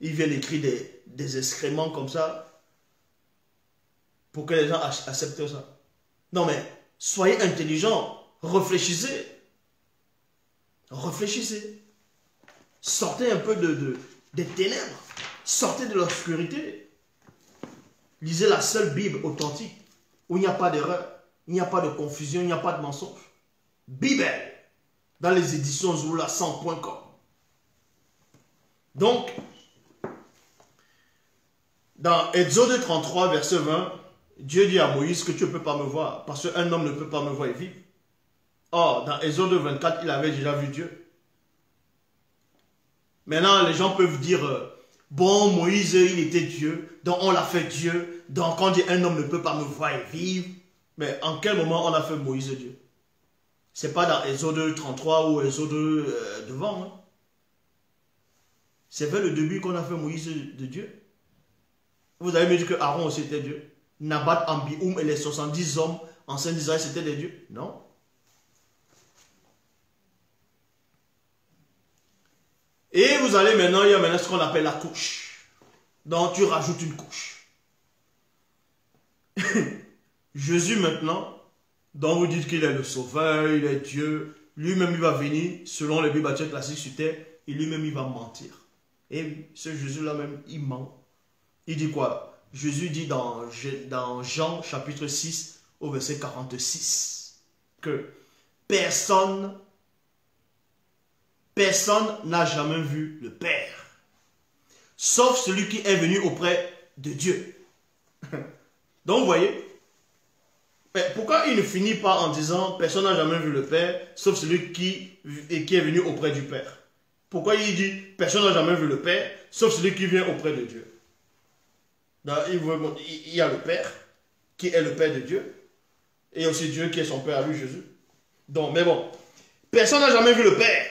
il vient écrire des excréments comme ça, pour que les gens acceptent ça. Non, mais soyez intelligents, réfléchissez. Réfléchissez. Sortez un peu des ténèbres. Sortez de l'obscurité. Lisez la seule Bible authentique où il n'y a pas d'erreur, il n'y a pas de confusion, il n'y a pas de mensonge. Bible dans les éditions zoula100.com. Donc, dans Exode 33, verset 20, Dieu dit à Moïse que tu ne peux pas me voir parce qu'un homme ne peut pas me voir et vivre. Or, dans Exode 24, il avait déjà vu Dieu. Maintenant, les gens peuvent dire, bon, Moïse, il était Dieu, donc on l'a fait Dieu, donc on dit un homme ne peut pas me voir et vivre. Mais en quel moment on a fait Moïse Dieu? Ce n'est pas dans Exode 33 ou Exode devant. Hein? C'est vers le début qu'on a fait Moïse de Dieu. Vous avez me dit que Aaron aussi était Dieu. Nabat, Ambioum et les 70 hommes anciens d'Israël, c'était des dieux? Non. Et vous allez maintenant, il y a maintenant ce qu'on appelle la couche. Donc tu rajoutes une couche. Jésus maintenant, dont vous dites qu'il est le sauveur, il est Dieu, lui-même il va venir, selon les Bibles classiques sur terre, et lui-même il va mentir. Et oui, ce Jésus-là même, il ment. Il dit quoi? Jésus dit dans Jean chapitre 6 au verset 46 que personne n'a jamais vu le Père, sauf celui qui est venu auprès de Dieu. Donc vous voyez, mais pourquoi il ne finit pas en disant personne n'a jamais vu le Père, sauf celui qui est venu auprès du Père? Pourquoi il dit personne n'a jamais vu le Père, sauf celui qui vient auprès de Dieu? Donc, il y a le Père, qui est le Père de Dieu. Et aussi Dieu qui est son Père à lui, Jésus. Donc, mais bon, personne n'a jamais vu le Père,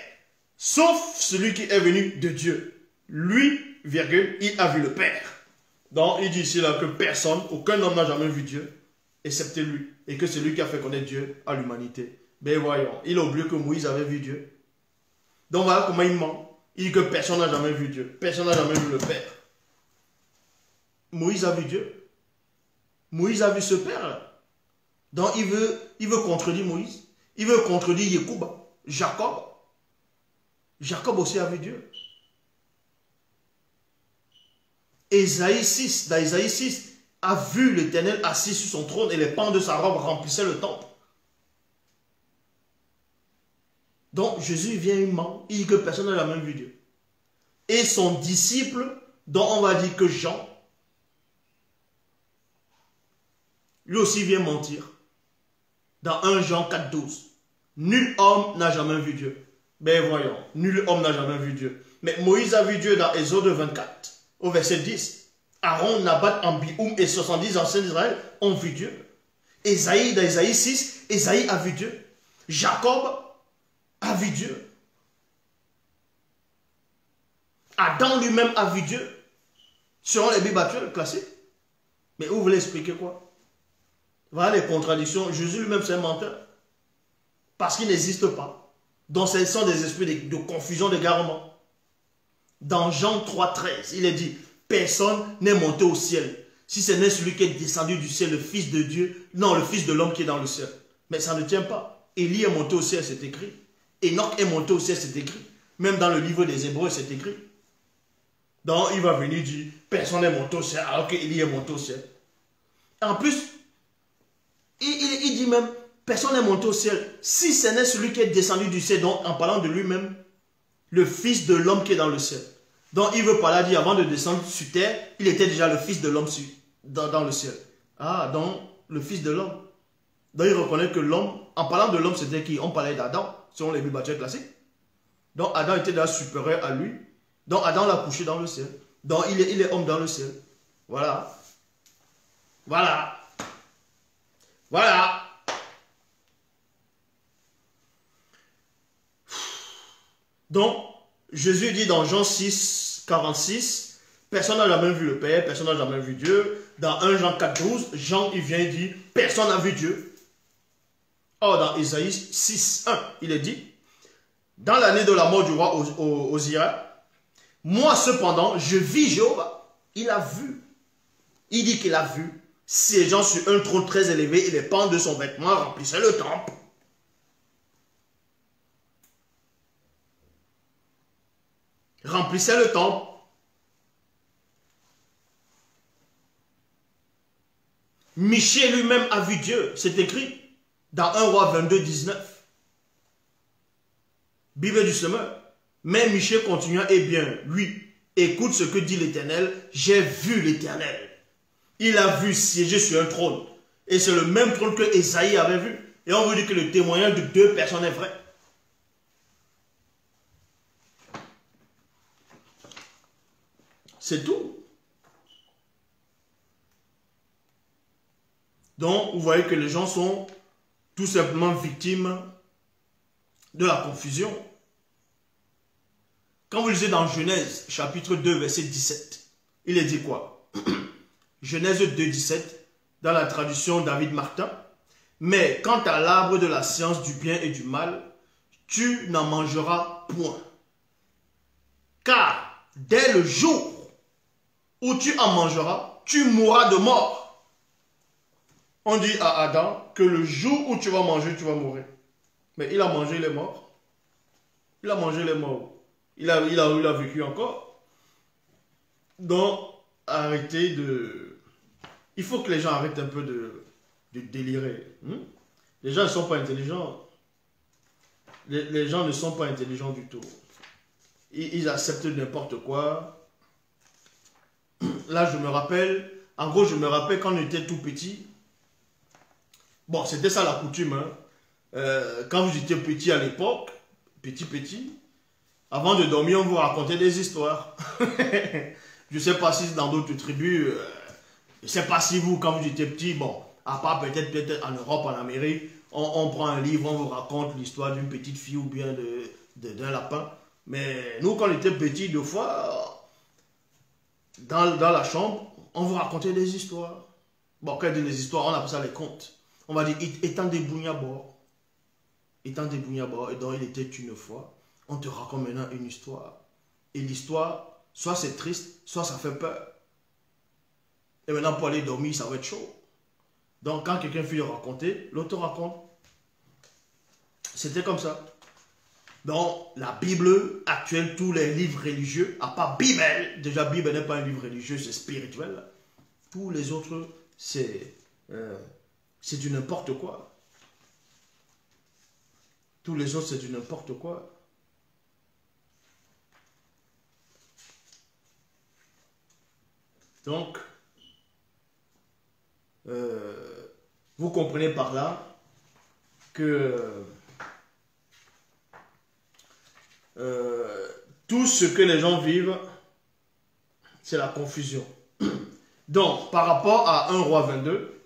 sauf celui qui est venu de Dieu. Lui, virgule, il a vu le Père. Donc, il dit ici là que personne, aucun homme n'a jamais vu Dieu, excepté lui. Et que c'est lui qui a fait connaître Dieu à l'humanité. Mais voyons, il a oublié que Moïse avait vu Dieu. Donc voilà comment il ment. Il dit que personne n'a jamais vu Dieu. Personne n'a jamais vu le Père. Moïse a vu Dieu. Moïse a vu ce Père-là. Donc il veut contredire Moïse. Il veut contredire Yekouba, Jacob. Jacob aussi a vu Dieu. Ésaïe 6, dans Ésaïe 6, a vu l'Éternel assis sur son trône et les pans de sa robe remplissaient le temple. Donc Jésus vient, il ment, il dit que personne n'a jamais vu Dieu. Et son disciple, dont on va dire que Jean, lui aussi vient mentir. Dans 1 Jean 4,12. Nul homme n'a jamais vu Dieu. Ben voyons, nul homme n'a jamais vu Dieu. Mais Moïse a vu Dieu dans Exode 24, au verset 10. Aaron, Nabat, Ambioum et 70 anciens d'Israël ont vu Dieu. Ésaïe, dans Ésaïe 6, Ésaïe a vu Dieu. Jacob a vu Dieu. Adam lui-même a vu Dieu. Selon les Bibles actuelles classiques. Mais vous voulez expliquer quoi? Voilà les contradictions. Jésus lui-même c'est un menteur. Parce qu'il n'existe pas. Donc ce sont des esprits de confusion, d'égarement. Dans Jean 3,13, il est dit, personne n'est monté au ciel. Si ce n'est celui qui est descendu du ciel, le Fils de Dieu, non, le Fils de l'homme qui est dans le ciel. Mais ça ne tient pas. Élie est monté au ciel, c'est écrit. Enoch est monté au ciel, c'est écrit. Même dans le livre des Hébreux, c'est écrit. Donc il va venir dire, personne n'est monté au ciel, alors qu'Élie est monté au ciel. En plus, il dit même, personne n'est monté au ciel. Si ce n'est celui qui est descendu du ciel, donc en parlant de lui-même, le Fils de l'homme qui est dans le ciel. Donc il veut parler, dire, avant de descendre sur terre, il était déjà le Fils de l'homme dans le ciel. Ah, donc le Fils de l'homme. Donc il reconnaît que l'homme, en parlant de l'homme, c'était qui? On parlait d'Adam, selon les Bibles classiques. Donc Adam était déjà supérieur à lui. Donc Adam l'a couché dans le ciel. Donc il est homme dans le ciel. Voilà. Voilà. Voilà. Donc, Jésus dit dans Jean 6, 46, personne n'a jamais vu le Père, personne n'a jamais vu Dieu. Dans 1 Jean 4, 12, Jean il vient et dit, personne n'a vu Dieu. Or, dans Ésaïe 6, 1, il est dit, dans l'année de la mort du roi Osira, moi cependant, je vis Jéhovah. Il a vu. Il dit qu'il a vu, siégeant sur un trône très élevé et les pans de son vêtement remplissaient le temple. Remplissait le temple. Michée lui-même a vu Dieu, c'est écrit dans 1 Roi 22, 19. Bible du semeur. Mais Michée continua, eh bien, lui, écoute ce que dit l'Éternel, j'ai vu l'Éternel. Il a vu siéger sur un trône. Et c'est le même trône que Ésaïe avait vu. Et on veut dire que le témoignage de deux personnes est vrai. C'est tout. Donc, vous voyez que les gens sont tout simplement victimes de la confusion. Quand vous lisez dans Genèse, chapitre 2, verset 17, il est dit quoi? Genèse 2, 17, dans la traduction David Martin. Mais quant à l'arbre de la science du bien et du mal, tu n'en mangeras point. Car dès le jour où tu en mangeras, tu mourras de mort. On dit à Adam que le jour où tu vas manger, tu vas mourir. Mais il a mangé, il est mort. Il a mangé, il est mort. Il a vécu encore. Donc, arrêtez de... Il faut que les gens arrêtent un peu de délirer. Les gens ne sont pas intelligents. Les gens ne sont pas intelligents du tout. Ils acceptent n'importe quoi. Là, je me rappelle, en gros, je me rappelle quand on était tout petit. Bon, c'était ça la coutume. Hein. Quand vous étiez petit à l'époque, petit, avant de dormir, on vous racontait des histoires. Je ne sais pas si dans d'autres tribus, je ne sais pas si vous, quand vous étiez petit, bon, À part peut-être en Europe, en Amérique, on prend un livre, on vous raconte l'histoire d'une petite fille ou bien d'un lapin. Mais nous, quand on était petits, deux fois, dans la chambre, on vous racontait des histoires. Bon, quand on dit des histoires, on appelle ça les contes. On va dire, étant des bougnabors. Étant des bougnabors, et donc il était une fois, on te raconte maintenant une histoire. Et l'histoire, soit c'est triste, soit ça fait peur. Et maintenant, pour aller dormir, ça va être chaud. Donc, quand quelqu'un finit de raconter, l'autre raconte. C'était comme ça. Donc, la Bible actuelle, tous les livres religieux, à part Bible, déjà Bible n'est pas un livre religieux, c'est spirituel. Tous les autres, c'est du n'importe quoi. Tous les autres, c'est du n'importe quoi. Donc, vous comprenez par là que tout ce que les gens vivent, c'est la confusion. Donc, par rapport à 1 Roi 22,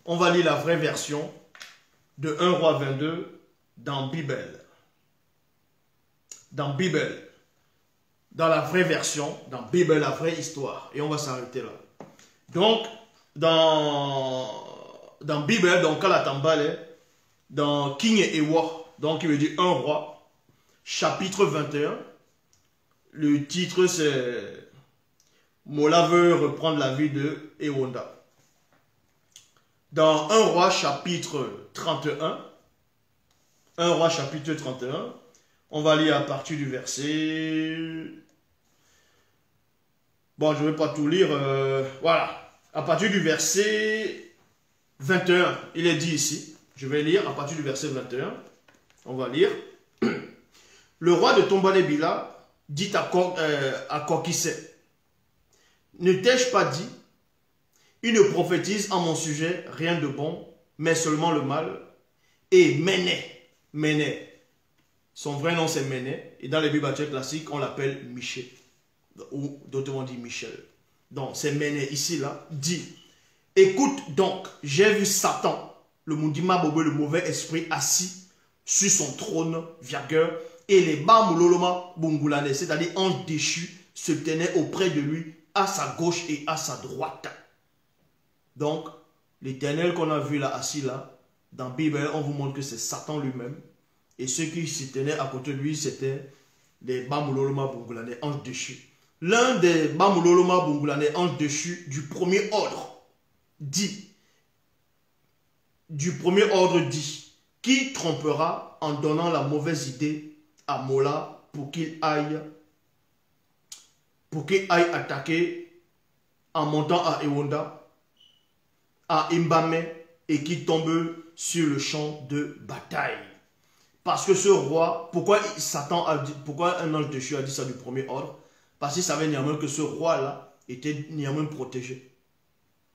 on va lire la vraie version de 1 Roi 22 dans Bible. Dans Bible. Dans la vraie version, dans Bible, la vraie histoire. Et on va s'arrêter là. Donc, dans Bible, donc Kalatambale, dans King et Ewa, donc il veut dire 1 Roi, chapitre 21, le titre c'est Mola veut reprendre la vie de Ewonda. Dans 1 Roi chapitre 31, 1 Roi chapitre 31, on va lire à partir du verset... Bon, je ne vais pas tout lire, voilà. À partir du verset 21, il est dit ici, je vais lire à partir du verset 21, on va lire. Le roi de Tombalébila dit à Kokissé, ne t'ai-je pas dit, il ne prophétise en mon sujet rien de bon, mais seulement le mal. Et Méné, son vrai nom c'est Méné, et dans les Bibles classiques, on l'appelle Michel, ou d'autres vont dire Michel. Donc c'est Méné ici là, dit, écoute donc, j'ai vu Satan, le Mundima Bobo, le mauvais esprit assis sur son trône, virgule, et les Bamuloloma Bungulane, c'est-à-dire anges déchus, se tenaient auprès de lui, à sa gauche et à sa droite. Donc, l'Éternel qu'on a vu là, assis là, dans la Bible, on vous montre que c'est Satan lui-même. Et ceux qui se tenaient à côté de lui, c'était les Bamuloloma Bungulane, anges déchus. L'un des Bamuloloma Bungulane, anges déchus du premier ordre, dit, qui trompera en donnant la mauvaise idée à Mola pour qu'il aille attaquer en montant à Ewonda, à Imbame, et qui tombe sur le champ de bataille. Parce que ce roi, pourquoi un ange déchu a dit ça du premier ordre? Parce qu'il savait néanmoins que ce roi-là était néanmoins protégé.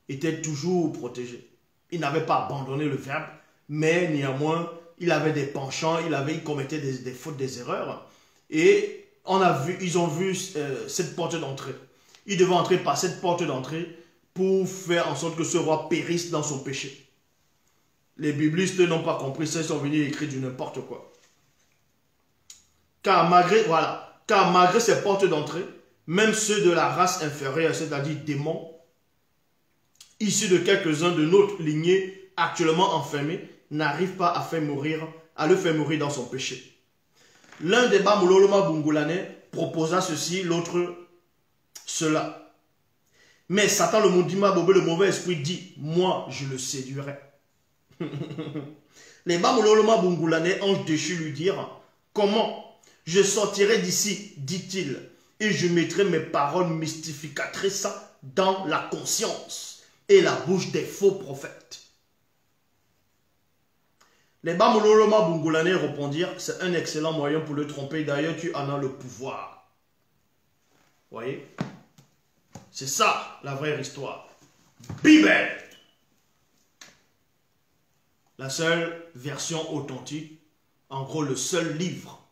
Était toujours protégé. Il n'avait pas abandonné le verbe, mais néanmoins, il avait des penchants, il commettait des fautes, des erreurs. Et ils ont vu cette porte d'entrée. Il devait entrer par cette porte d'entrée pour faire en sorte que ce roi périsse dans son péché. Les biblistes n'ont pas compris ça, ils sont venus écrire du n'importe quoi. Car malgré ces portes d'entrée, même ceux de la race inférieure, c'est-à-dire démons, issus de quelques-uns de notre lignée actuellement enfermés, n'arrivent pas à le faire mourir dans son péché. L'un des Bamuloloma Bungulane proposa ceci, l'autre cela. Mais Satan, le Mundima Bobo, le mauvais esprit, dit, moi, je le séduirai. Les Bamuloloma Bungulane, anges déchus, lui dirent, comment je sortirai d'ici, dit-il, et je mettrai mes paroles mystificatrices dans la conscience et la bouche des faux prophètes. Les Bamuloloma Bungulane répondirent, c'est un excellent moyen pour le tromper, d'ailleurs tu en as le pouvoir. Vous voyez? C'est ça la vraie histoire. Bible. La seule version authentique, en gros le seul livre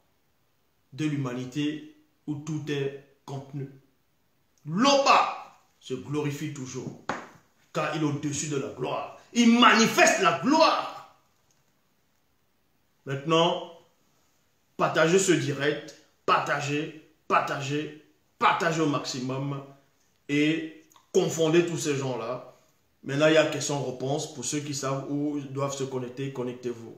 de l'humanité où tout est contenu. L'Oba se glorifie toujours, car il est au-dessus de la gloire. Il manifeste la gloire. Maintenant, partagez ce direct, partagez au maximum et confondez tous ces gens-là. Maintenant, il y a question-réponse. Pour ceux qui savent où ils doivent se connecter, connectez-vous.